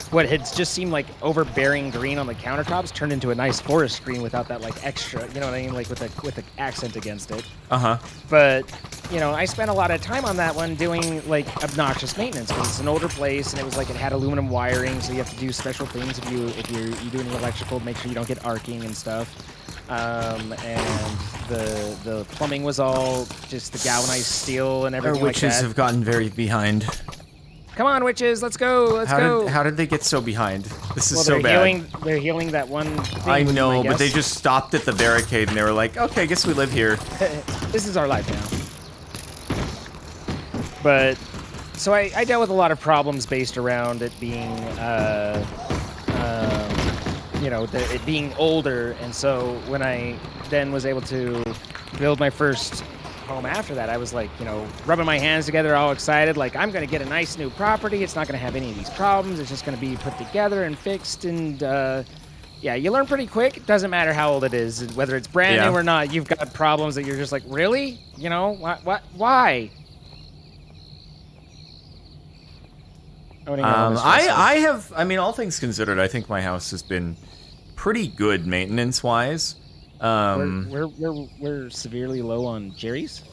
what had just seemed like overbearing green on the countertops turned into a nice forest green without that like extra, you know what I mean, like with the accent against it. But I spent a lot of time on that one doing like obnoxious maintenance because it's an older place and it had aluminum wiring, so you have to do special things if you're doing electrical to make sure you don't get arcing and stuff. And the plumbing was all just the galvanized steel and everything like that. Witches have gotten very behind. Come on, witches, let's go, let's go. How did they get so behind? This is so bad. They're healing that one thing. I know, but they just stopped at the barricade and they were like, okay, I guess we live here. This is our life now. But, so I dealt with a lot of problems based around it being, it being older, and so when I then was able to build my first home after that, I was like, rubbing my hands together, all excited, like, I'm going to get a nice new property. It's not going to have any of these problems. It's just going to be put together and fixed, and yeah, you learn pretty quick. It doesn't matter how old it is, whether it's brand new or not. You've got problems that you're just like, really? Why? All things considered, I think my house has been pretty good maintenance-wise. We're severely low on Jerry's.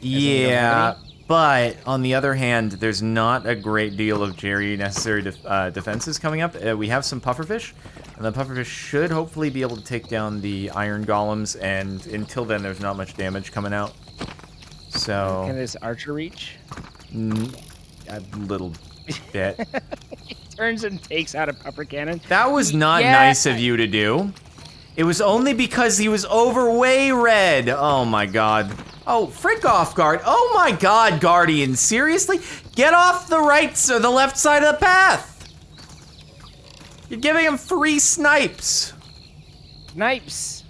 Yeah, but on the other hand, there's not a great deal of Jerry necessary defenses coming up. We have some pufferfish, and the pufferfish should hopefully be able to take down the iron golems, and until then, there's not much damage coming out. So can this archer reach? A little bit. He turns and takes out a puffer cannon. That was not nice of you to do. It was only because he was way red. Oh my god. Oh, frick off, guard. Oh my god, Guardian. Seriously? Get off the right or the left side of the path. You're giving him free snipes. Snipes.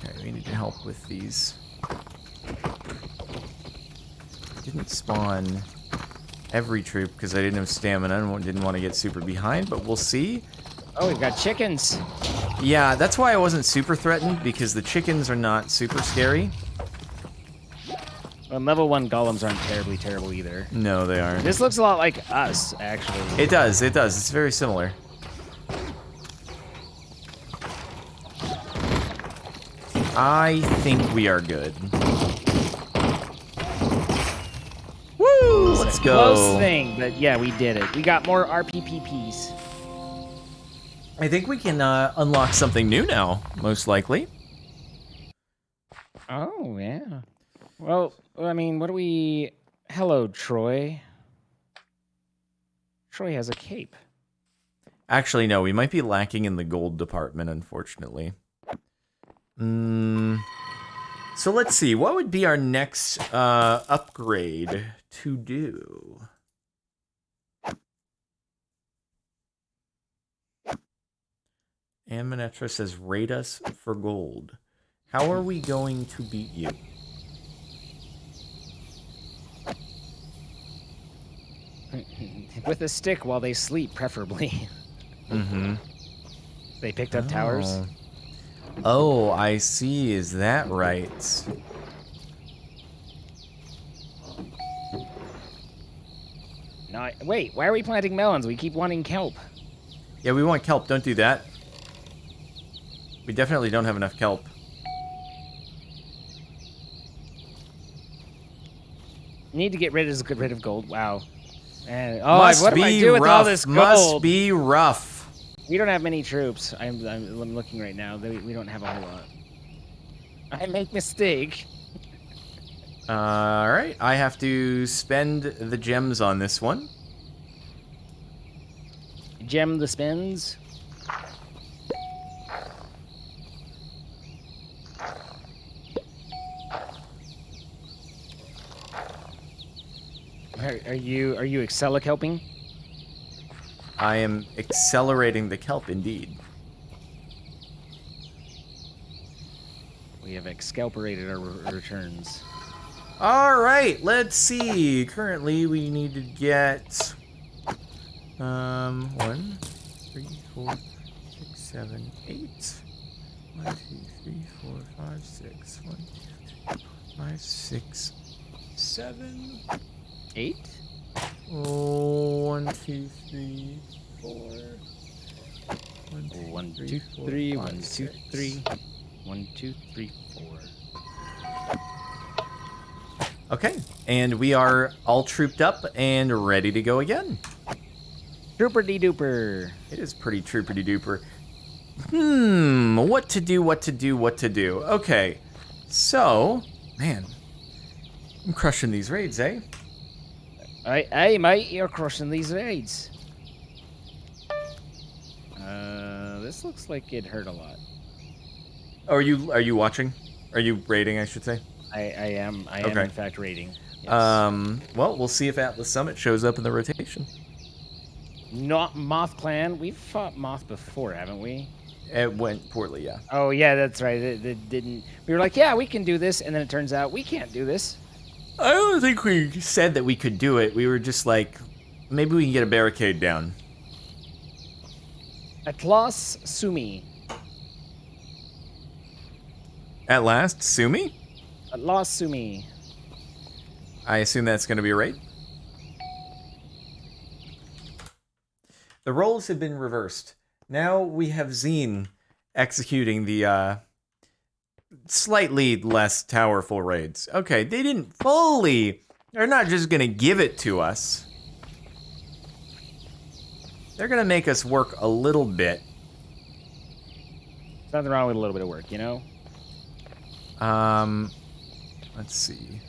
Okay, we need to help with these. Didn't spawn every troop because I didn't have stamina and didn't want to get super behind, but we'll see. Oh, we've got chickens. Yeah, that's why I wasn't super threatened, because the chickens are not super scary. Well, level 1 golems aren't terrible either. No, they aren't. This looks a lot like us, actually. It does. It's very similar. I think we are good. Woo! Let's go. Close thing, but yeah, we did it. We got more RPPPs. I think we can unlock something new now, most likely. Oh, yeah. Well, I mean, what do we... Hello, Troy. Troy has a cape. Actually, no, we might be lacking in the gold department, unfortunately. So let's see, what would be our next upgrade to do? And Manetra says, rate us for gold. How are we going to beat you? With a stick while they sleep, preferably. Mm-hmm. They picked up towers. Oh, I see. Is that right? No, wait, why are we planting melons? We keep wanting kelp. Yeah, we want kelp. Don't do that. We definitely don't have enough kelp. Need to get rid of gold. Wow. And, Must what do I be do with all rough. this gold? Must be rough. We don't have many troops. I'm looking right now. We don't have a whole lot. I make mistake. All right, I have to spend the gems on this one. Gem the spins. Are you Excelic helping? I am accelerating the kelp, indeed. We have excalperated our returns. All right, let's see. Currently, we need to get 1, 3, 4, 5, 6, 7, 8. 1, 2, 3, 4, 5, 6. 1, 2, 3, 4, 5, 6, 7. 8? Oh, 1, 2, 3, 4. 1, 2, 3, 1, 2, 3. 1, 2, 3, 4. Okay, and we are all trooped up and ready to go again. Trooper-de-duper. It is pretty trooper-de-duper. What to do. Okay, so, man, I'm crushing these raids, eh? Hey, mate, you're crushing these raids. This looks like it hurt a lot. Are you watching? Are you raiding, I should say? I am Okay. in fact raiding. Yes. Well, we'll see if Atlas Summit shows up in the rotation. Not Moth Clan. We've fought Moth before, haven't we? It went poorly, yeah. Oh yeah, that's right. It didn't. We were like, yeah, we can do this, and then it turns out we can't do this. I don't think we said that we could do it. We were just like, maybe we can get a barricade down. Atlas Sumi. At last, Sumi? Atlas Sumi. I assume that's going to be a raid. The roles have been reversed. Now we have Zine executing the slightly less towerful raids. Okay, they didn't fully... They're not just going to give it to us. They're going to make us work a little bit. There's nothing wrong with a little bit of work, you know? Let's see.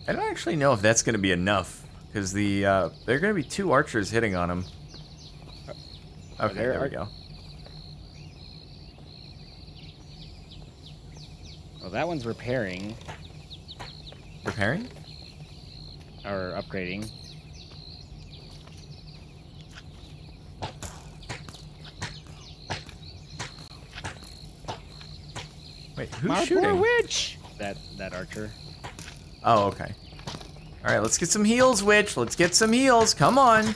I don't actually know if that's going to be enough, because there are going to be 2 archers hitting on him. Okay, there we go. Well, that one's repairing. Repairing? Or upgrading. Wait, who's My shooting? poor witch! That archer. Oh, okay. Alright, let's get some heals, Witch. Let's get some heals. Come on. He's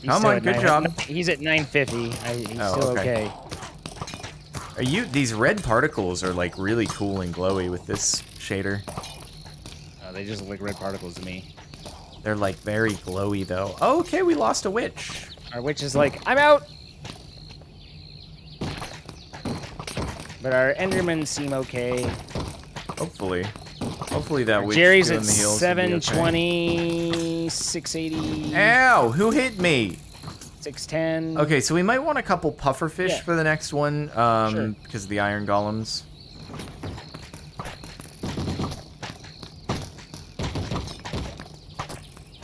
Come still on, at good job. He's at 950. He's Oh, still okay. okay. These red particles are like really cool and glowy with this shader. They just look like red particles to me. They're like very glowy though. Oh, okay, we lost a witch. Our witch is like, I'm out! But our Endermen seem okay. Hopefully. Hopefully that witch Jerry's doing at the heals will be okay. 720, 680, Ow! Who hit me? 610. Okay, so we might want a couple pufferfish Yeah. for the next one, Sure. because of the iron golems.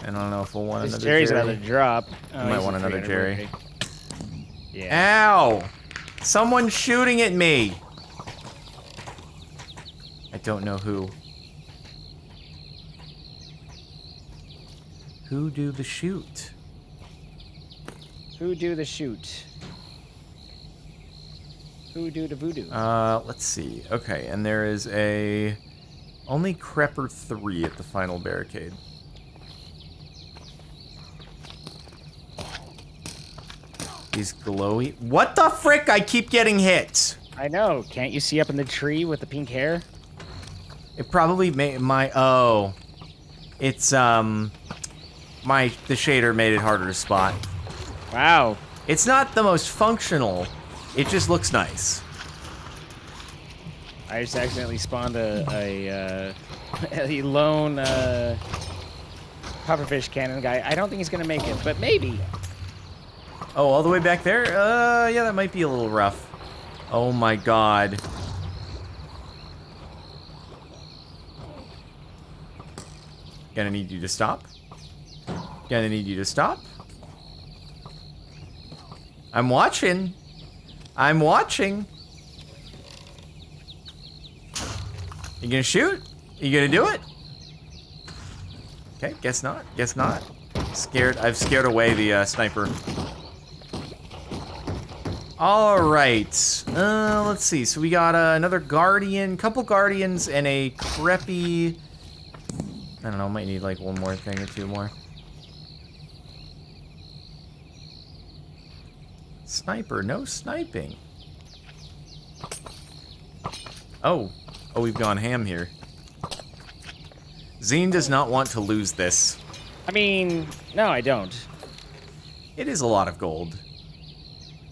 I don't know if we'll want This another Jerry's Jerry. another drop. Oh, might he's want a another 300 Jerry. birthday. Yeah. Ow! Someone's shooting at me! I don't know who. Who do the shoot? Who do the shoot? Who do the voodoo? Let's see. Okay, and there is only Crepper 3 at the final barricade. These glowy... What the frick? I keep getting hit. I know. Can't you see up in the tree with the pink hair? It probably made my... Oh. It's, the shader made it harder to spot. Wow. It's not the most functional. It just looks nice. I just accidentally spawned a lone pufferfish cannon guy. I don't think he's gonna make it, but maybe. Oh, all the way back there? Yeah, that might be a little rough. Oh my god. Gonna need you to stop. Gonna need you to stop. I'm watching. I'm watching. You gonna shoot? You gonna do it? Okay, guess not. Guess not. Scared. I've scared away the sniper. All right. Let's see. So we got another guardian, couple guardians, and a creepy. I don't know. Might need like one more thing or two more. Sniper, no sniping. Oh, we've gone ham here. Zine does not want to lose this. I mean, no, I don't. It is a lot of gold.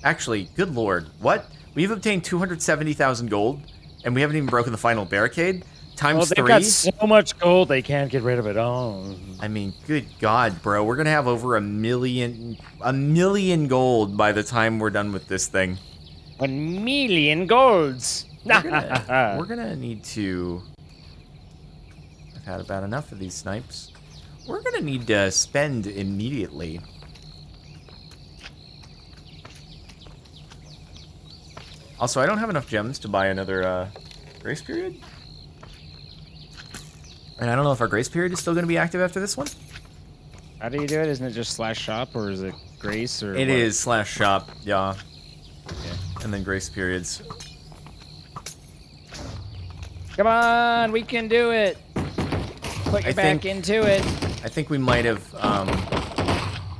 Actually, good lord, what? We've obtained 270,000 gold, and we haven't even broken the final barricade? Times They've 3? got so much gold they can't get rid of it all. I mean, good god, bro. We're gonna have over a million gold by the time we're done with this thing. 1 million golds. We're gonna need to... I've had about enough of these snipes. We're gonna need to spend immediately. Also, I don't have enough gems to buy another grace period. And I don't know if our grace period is still going to be active after this one. How do you do it? Isn't it just /shop or is it grace or? It what? is /shop, yeah. Okay. And then grace periods. Come on, we can do it. Put your back into it. I think we might have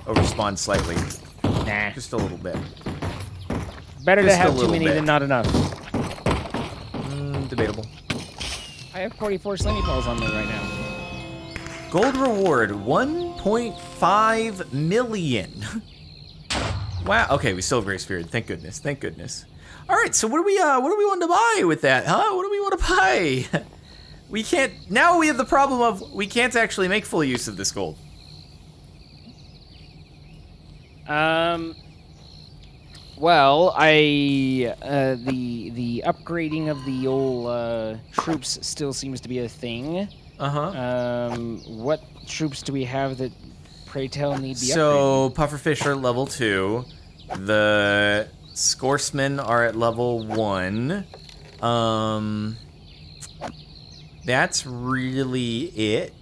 overspawned slightly. Nah. Just a little bit. Better to Just a have too little many bit. than not enough. Debatable. I have 44 slinky balls on me right now. Gold reward, 1.5 million. Wow. Okay, we still have grace period. Thank goodness. Thank goodness. All right. So what do we want to buy with that, huh? What do we want to buy? We can't. Now we have the problem of we can't actually make full use of this gold. Well, the upgrading of the old troops still seems to be a thing. What troops do we have that, pray tell, need to be upgraded? So pufferfish are level 2. The scoresmen are at level 1. That's really it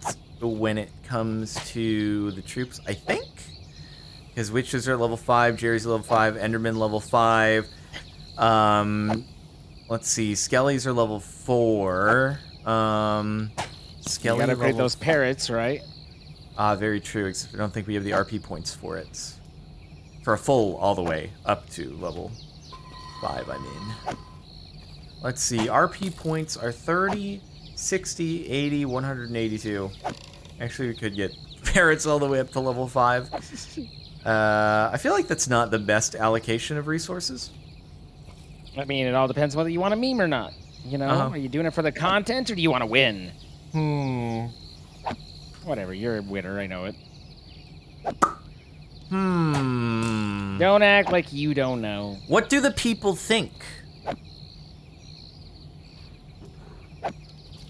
when it comes to the troops, I think. Because witches are level 5, Jerry's level 5, Enderman level 5. Let's see, Skellies are level 4. Skelly You gotta upgrade level... those parrots, right? Very true, except I don't think we have the RP points for it. For a full all the way up to level 5, I mean. Let's see, RP points are 30, 60, 80, 182. Actually, we could get parrots all the way up to level 5. I feel like that's not the best allocation of resources. I mean, it all depends whether you want to meme or not. You know, are you doing it for the content or do you want to win? Whatever, you're a winner, I know it. Don't act like you don't know. What do the people think?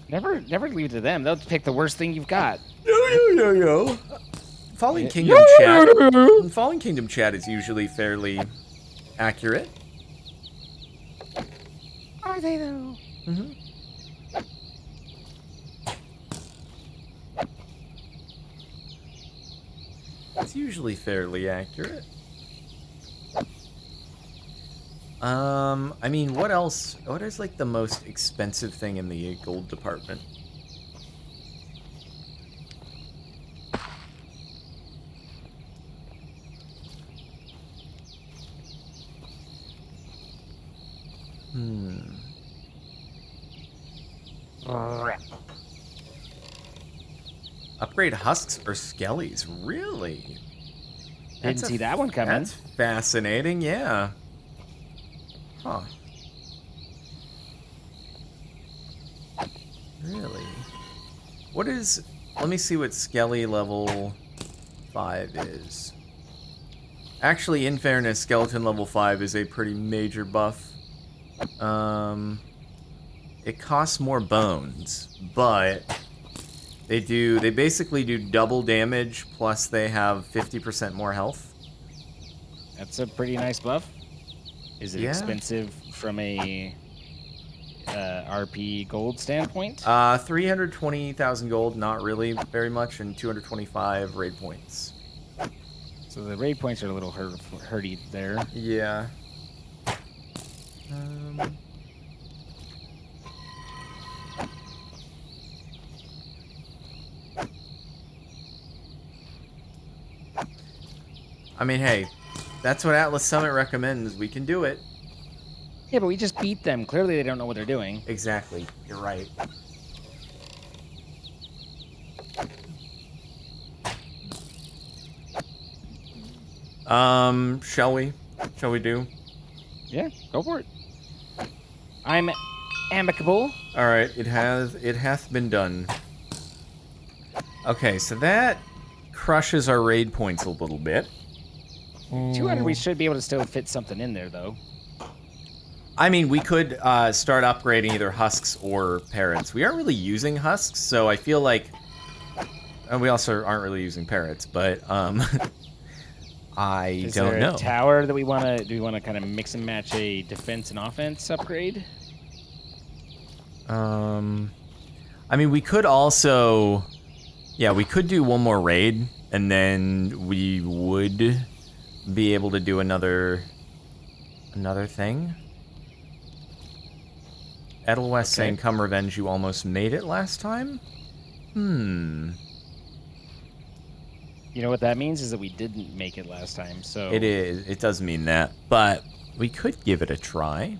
Never leave it to them. They'll pick the worst thing you've got. Yo. Fallen Kingdom chat. Fallen Kingdom chat is usually fairly accurate. Are they though? It's usually fairly accurate. I mean, what else? What is like the most expensive thing in the gold department? Upgrade husks or skellies? Really? Didn't see that one coming. That's fascinating, yeah. Huh. Really? What is... Let me see what Skelly level 5 is. Actually, in fairness, Skeleton level 5 is a pretty major buff. It costs more bones, but they basically do double damage, plus they have 50% more health. That's a pretty nice buff. Is it Yeah. expensive from a RP gold standpoint? 320,000 gold, not really very much, and 225 raid points. So the raid points are a little hurty there. Yeah. I mean, hey, that's what Atlas Summit recommends. We can do it. Yeah, but we just beat them. Clearly they don't know what they're doing. Exactly. You're right. Shall we? Shall we do? Yeah, go for it. I'm amicable. All right, it hath been done. Okay, so that crushes our raid points a little bit. 200, we should be able to still fit something in there, though. I mean, we could start upgrading either husks or parrots. We aren't really using husks, so I feel like... And we also aren't really using parrots, but I Is don't there know. a tower that we want to... Do we want to kind of mix and match a defense and offense upgrade? I mean, we could also... Yeah, we could do one more raid, and then we would be able to do another thing. Edelwest saying, "Come revenge, you almost made it last time." You know what that means is that we didn't make it last time, so... It does mean that, but we could give it a try.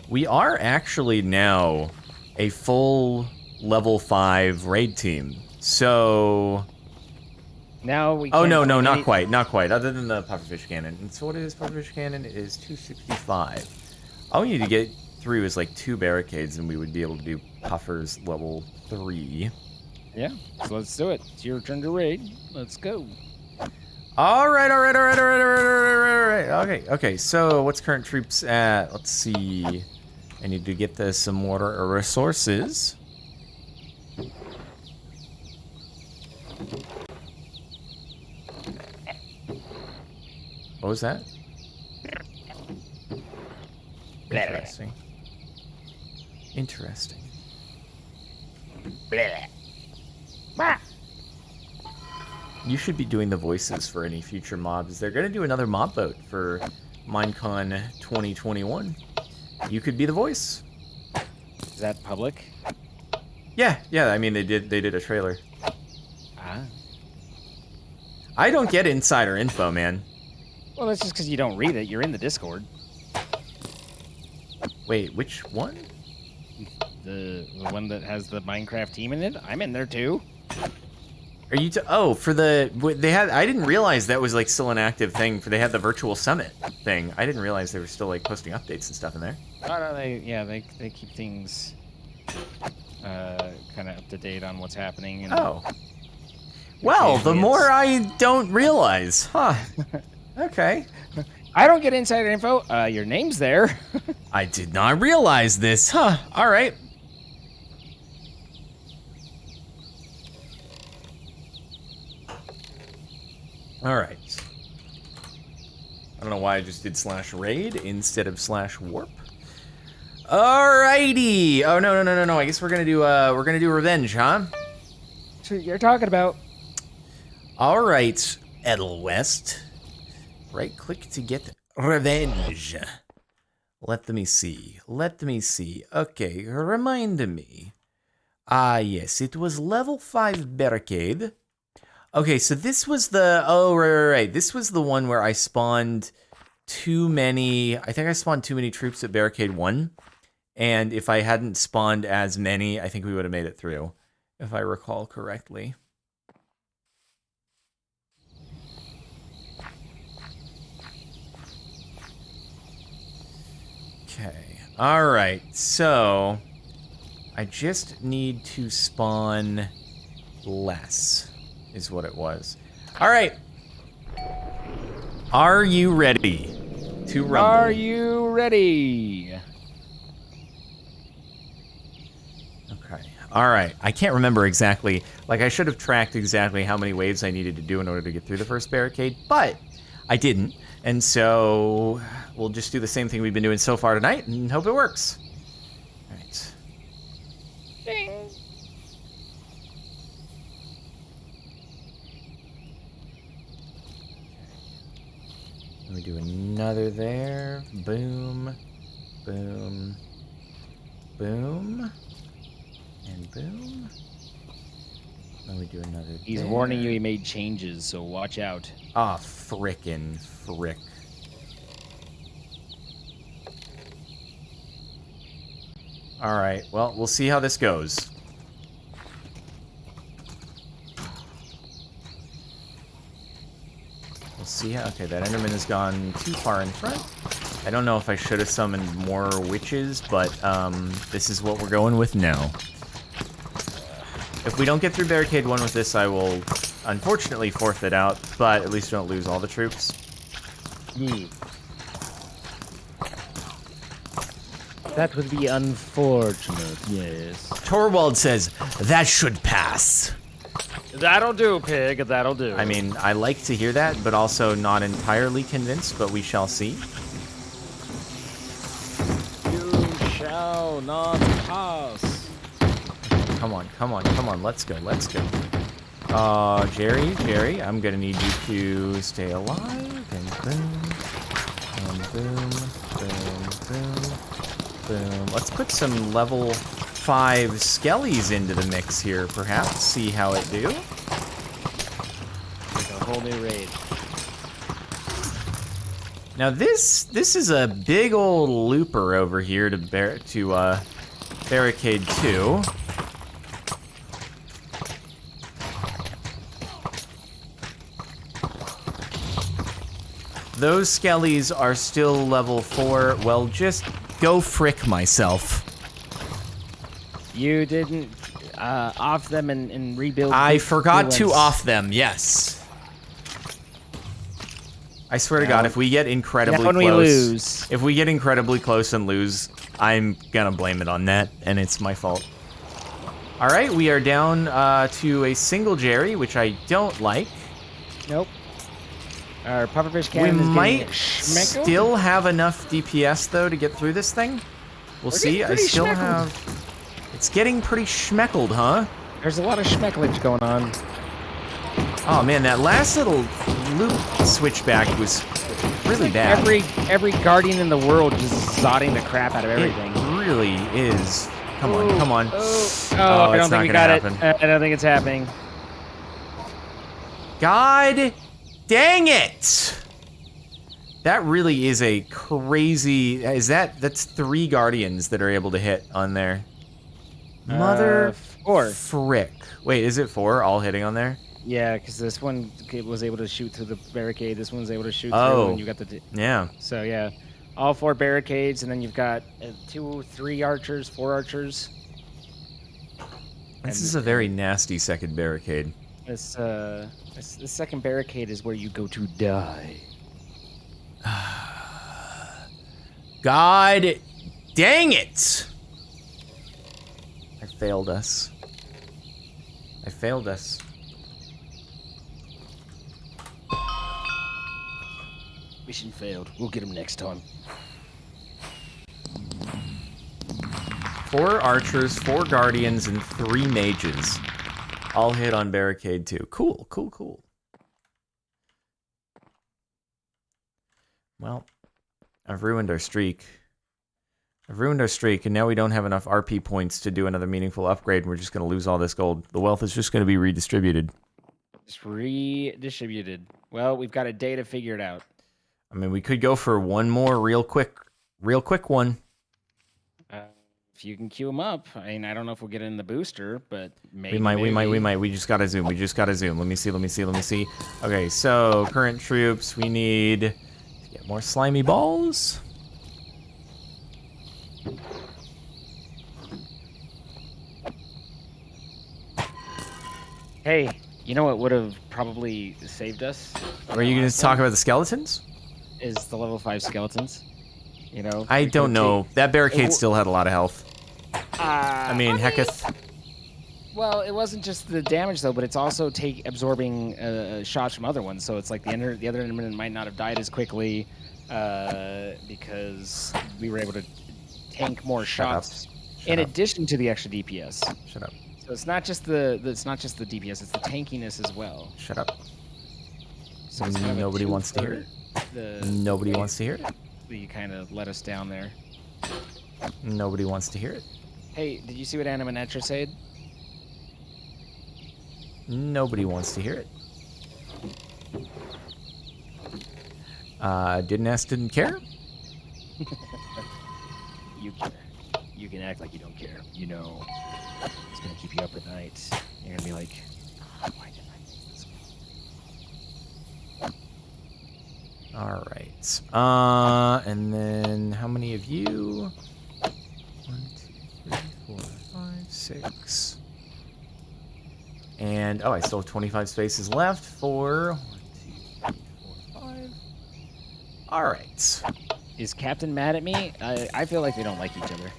We are actually now a full level 5 raid team, so... Now we Oh, can't no, find not any- quite, not quite, other than the pufferfish cannon. And so what is pufferfish cannon? It is 265. All we need to get through is like 2 barricades, and we would be able to do puffers level 3. Yeah, so let's do it. It's your turn to raid. Let's go. All right. Okay, so what's current troops at? Let's see. I need to get this some more resources. What was that? Interesting. Interesting. You should be doing the voices for any future mobs. They're going to do another mob vote for Minecon 2021. You could be the voice. Is that public? Yeah. I mean, they did a trailer. Ah. I don't get insider info, man. Well, that's just because you don't read it. You're in the Discord. Wait, which one? The one that has the Minecraft team in it. I'm in there too. Are you? Oh, for the they had. I didn't realize that was like still an active thing. For they had the virtual summit thing. I didn't realize they were still like posting updates and stuff in there. Oh no, they keep things kind of up to date on what's happening. And Oh. Well, the more I don't realize, huh? Okay. I don't get insider info. Your name's there. I did not realize this, huh? All right. All right. I don't know why I just did /raid instead of /warp. Alrighty. Oh no. I guess we're gonna do revenge, huh? That's what you're talking about. All right, Edelwest. Right click to get revenge. Let me see. Okay, remind me. Ah, yes, it was level 5 barricade. Okay, so this was the... Oh, right. This was the one where I spawned too many. I think I spawned too many troops at Barricade 1. And if I hadn't spawned as many, I think we would have made it through, if I recall correctly. Okay. All right. So I just need to spawn less, is what it was. All right. Are you ready to rumble? Are you ready? Okay. All right. I can't remember exactly. Like, I should have tracked exactly how many waves I needed to do in order to get through the first barricade, but I didn't. And so we'll just do the same thing we've been doing so far tonight and hope it works. All right. Ding. Let me do another there. Boom. Boom. Boom. And boom. Let me do another He's there. warning you he made changes, so watch out. Ah, frickin' frick. Alright, well, we'll see how this goes. We'll see how... Okay, that Enderman has gone too far in front. I don't know if I should have summoned more witches, but this is what we're going with now. If we don't get through Barricade 1 with this, I will unfortunately forfeit out, but at least we don't lose all the troops. Yeah. That would be unfortunate, yes. Torwald says, that should pass. That'll do, pig. That'll do. I mean, I like to hear that, but also not entirely convinced, but we shall see. You shall not pass. Come on, come on, come on, let's go, let's go. Jerry, I'm gonna need you to stay alive, and boom, boom. Let's put some level 5 skellies into the mix here, perhaps, see how it do. It's a whole new raid. Now this is a big old looper over here to Barricade 2. Those skellies are still level 4. Well, just go frick myself. You didn't off them and rebuild. I new forgot to ones. off them, yes. I swear to God, if we get incredibly Now when close, we lose. if we get incredibly close and lose, I'm gonna blame it on that, and it's my fault. All right, we are down to a single Jerry, which I don't like. Nope. Our pufferfish We cannon is might getting schmeckled. still have enough DPS though to get through this thing. We'll see. getting I pretty still schmeckled. have. It's getting pretty schmeckled, huh? There's a lot of schmecklage going on. Oh man, that last little loop switchback was really bad. Every guardian in the world just zotting the crap out of everything. It really is. Come on, come on. Oh, Oh, I it's don't not think we gonna got happen. it. I don't think it's happening. God dang it! That really is a crazy. That's 3 guardians that are able to hit on there. Mother 4. frick. Wait, is it 4 all hitting on there? Yeah, because this one was able to shoot through the barricade. This one's able to shoot Oh. through, and you got the. Yeah. So yeah, all 4 barricades, and then you've got 2, 3 archers, 4 archers. This is a very nasty second barricade. This second barricade is where you go to die. God dang it! I failed us. I failed us. Mission failed. We'll get him next time. 4 archers, 4 guardians, and 3 mages. All hit on barricade 2. Cool, cool, cool. Well, I've ruined our streak. I've ruined our streak, and now we don't have enough RP points to do another meaningful upgrade, and we're just going to lose all this gold. The wealth is just going to be redistributed. Just redistributed. Well, we've got a day to figure it out. I mean, we could go for one more real quick one. If you can queue them up, I mean, I don't know if we'll get in the booster, but maybe. We might. We just gotta zoom. Let me see. Okay, so current troops, we need to get more slimy balls. Hey, you know what would have probably saved us? Are you gonna talk about the skeletons? Is the level 5 skeletons? You know. I don't know. That barricade still had a lot of health. I mean, Heketh. Well, it wasn't just the damage though, but it's also absorbing shots from other ones. So it's like the other Enderman might not have died as quickly because we were able to tank more shots in addition to the extra DPS. Shut up. So it's not just the DPS; it's the tankiness as well. Shut up. So it's kind of Nobody wants to hear it. Nobody wants to hear it. You kind of let us down there. Nobody wants to hear it. Hey, did you see what Animanetra said? Nobody wants to hear it. Didn't ask, didn't care. You can act like you don't care. You know, it's gonna keep you up at night. You're gonna be like, why didn't I make this? All right. And then how many of you? 1, 2, 3, 4, 5, 6. And I still have 25 spaces left for 1, 2, 3, 4, 5. All right. Is Captain mad at me? I feel like they don't like each other.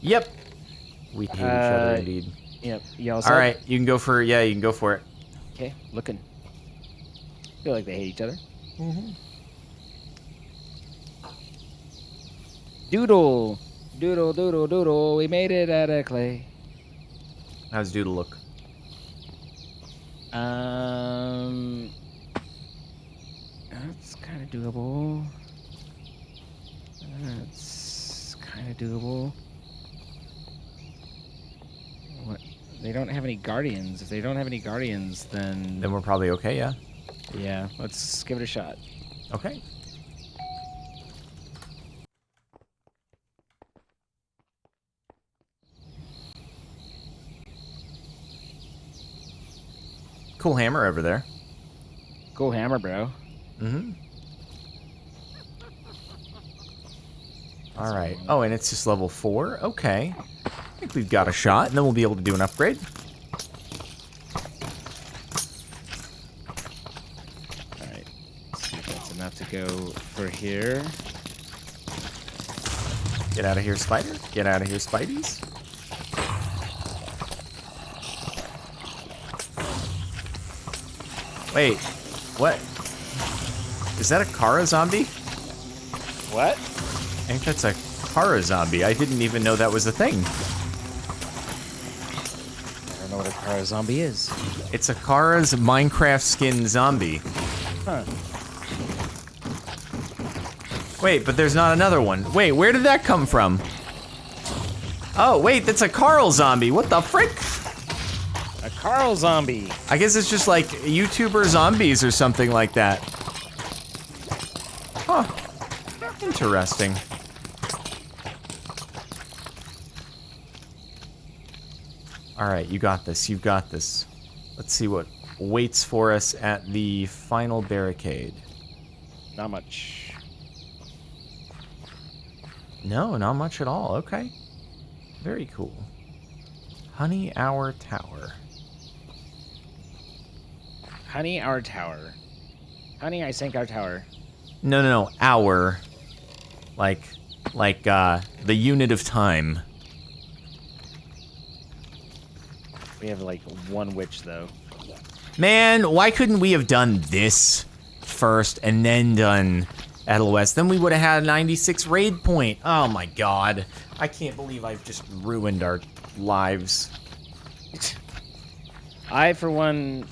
Yep. We hate each other indeed. Yep. All right, you can go for it. Yeah, you can go for it. Okay, looking. Feel like they hate each other. Mm-hmm. Doodle, doodle, doodle, doodle. We made it out of clay. How's Doodle look? That's kind of doable. That's kind of doable. What? They don't have any guardians. If they don't have any guardians, then Then we're probably okay, yeah? yeah, let's give it a shot. Okay. Cool hammer over there. Cool hammer, bro. Mm-hmm. All right. Oh, and it's just level 4? Okay. I think we've got a shot, and then we'll be able to do an upgrade. All right. Let's see if that's enough to go for here. Get out of here, spider. Get out of here, spideys. Wait. What? Is that a Kara zombie? What? I think that's a Kara zombie. I didn't even know that was a thing. I don't know what a Kara zombie is. It's a Kara's Minecraft skin zombie. Huh. Wait, but there's not another one. Wait, where did that come from? Oh, wait, that's a Carl zombie. What the frick? A Carl zombie. I guess it's just like YouTuber zombies or something like that. Huh. Interesting. Alright, you got this. You've got this. Let's see what waits for us at the final barricade. Not much. No, not much at all. Okay. Very cool. Honey Hour Tower. Honey, our tower. Honey, I sank our tower. No. Hour. Like, the unit of time. We have like one witch though. Man, why couldn't we have done this first and then done Edel West? Then we would have had a 96 raid point. Oh my god. I can't believe I've just ruined our lives. I, for one,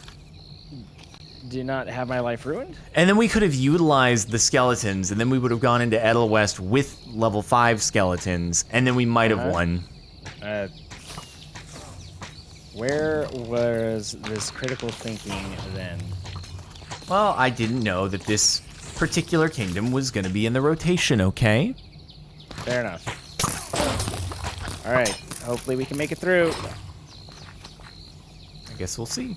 do not have my life ruined. And then we could have utilized the skeletons, and then we would have gone into Edel West with level 5 skeletons, and then we might have won. Where was this critical thinking then? Well, I didn't know that this particular kingdom was going to be in the rotation, okay? Fair enough. All right. Hopefully we can make it through. I guess we'll see.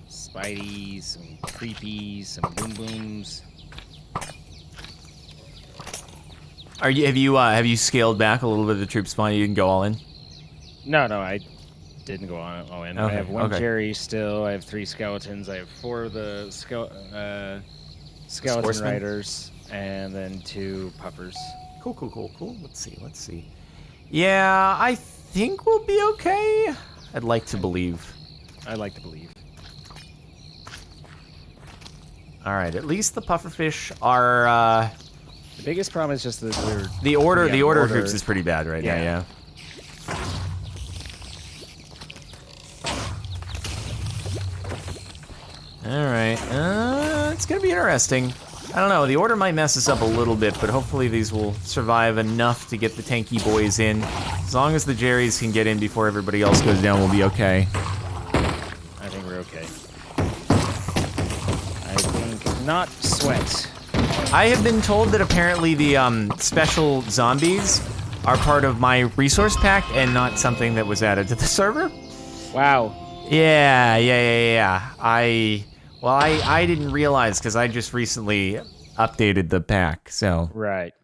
Spideys, some creepies, some boom booms. Have you scaled back a little bit of the troop spawn? You can go all in. No, I didn't go on it all in. Okay, I have one okay. Jerry still. I have 3 skeletons. I have 4 of the skeleton Sportsmen? riders, and then 2 puffers. Cool. Let's see. Yeah, I think we'll be okay. I'd like to believe. I like to believe. All right, at least the pufferfish are. The biggest problem is just that we're The order yeah, of groups is pretty bad right now. Yeah. All right, it's gonna be interesting. I don't know. The order might mess us up a little bit, but hopefully these will survive enough to get the tanky boys in. As long as the Jerrys can get in before everybody else goes down, we'll be okay. I think we're okay. I think not sweat. I have been told that apparently the special zombies are part of my resource pack and not something that was added to the server. Wow. Yeah. I didn't realize because I just recently updated the pack, so. Right.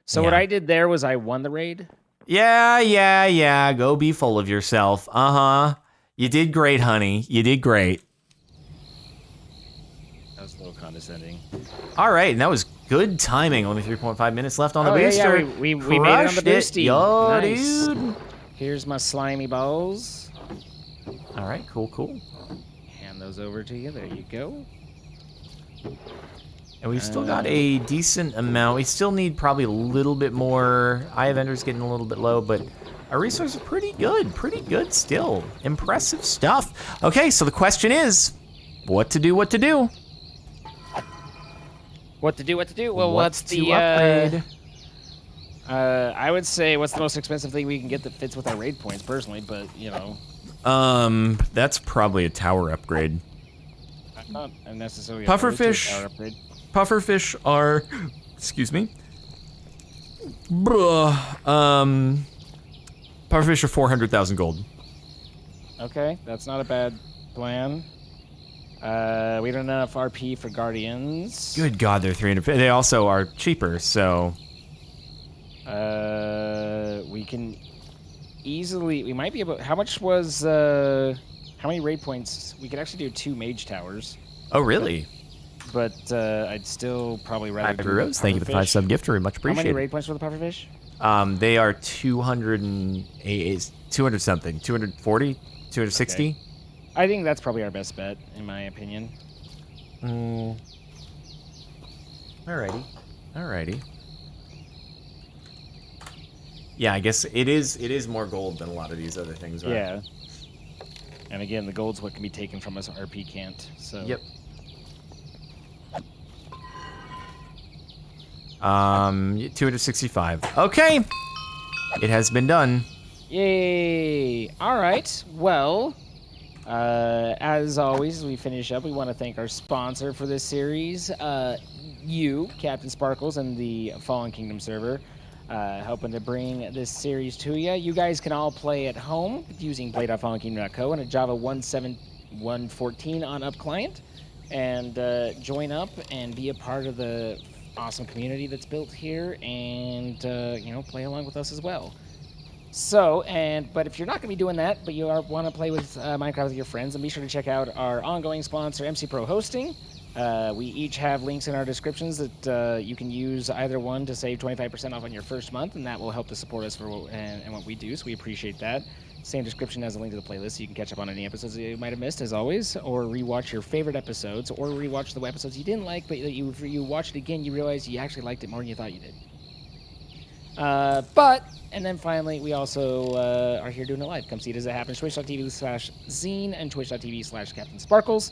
So what Yeah. I did there was I won the raid. Yeah. Go be full of yourself. You did great, honey. You did great. That was a little condescending. All right, and that was good timing. Only 3.5 minutes left on the Oh, booster. yeah, we made it on the Crushed it. boosty. Yo, Nice. dude. Here's my slimy balls. All right, cool. Hand those over to you. There you go. And we've still got a decent amount. We still need probably a little bit more. Eye of Ender's getting a little bit low, but our resources are pretty good still. Impressive stuff. Okay, so the question is, what to do? What to do? Well, What what's to the upgrade? I would say what's the most expensive thing we can get that fits with our raid points, personally. But you know, That's probably a tower upgrade. not necessarily. Pufferfish. A power upgrade. Pufferfish are, excuse me. Pufferfish are 400,000 gold. Okay, that's not a bad plan. We don't have enough RP for Guardians. Good God, they're 300. They also are cheaper, so. We can easily. We might be able. How much was? How many raid points? We could actually do 2 mage towers. Oh, really? But I'd still probably rather. Ivy do Rose, thank you for the 5 Pufferfish. sub gifter. Much How many appreciated. raid points for the pufferfish? They are 200 something. 240? 260? Okay. I think that's probably our best bet, in my opinion. Alrighty. Yeah, I guess it is more gold than a lot of these other things, right? Yeah. And again, the gold's what can be taken from us. RP can't. So. Yep. 265. Okay. It has been done. Yay! All right. Well, as always, as we finish up, we want to thank our sponsor for this series, you, Captain Sparkles, and the Fallen Kingdom server, helping to bring this series to you. You guys can all play at home using play.fallenkingdom.co and a Java 1.7.1.14 on up client, and join up and be a part of the awesome community that's built here, and play along with us as well. So, but if you're not going to be doing that, but you want to play with Minecraft with your friends, then be sure to check out our ongoing sponsor, MC Pro Hosting. We each have links in our descriptions that you can use either one to save 25% off on your first month, and that will help to support us for what we do, so we appreciate that. Same description has a link to the playlist, so you can catch up on any episodes that you might have missed, as always, or rewatch your favorite episodes, or rewatch the episodes you didn't like, but if you watch it again, you realize you actually liked it more than you thought you did. And then finally, we also are here doing it live. Come see it as it happens. Twitch.tv/Zine and Twitch.tv/Captain Sparkles.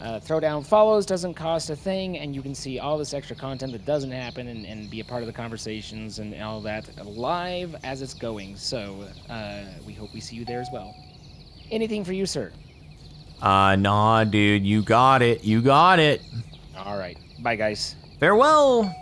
Throwdown follows, doesn't cost a thing, and you can see all this extra content that doesn't happen and be a part of the conversations and all that live as it's going. So we hope we see you there as well. Anything for you, sir? Nah, dude, you got it. You got it. All right. Bye, guys. Farewell.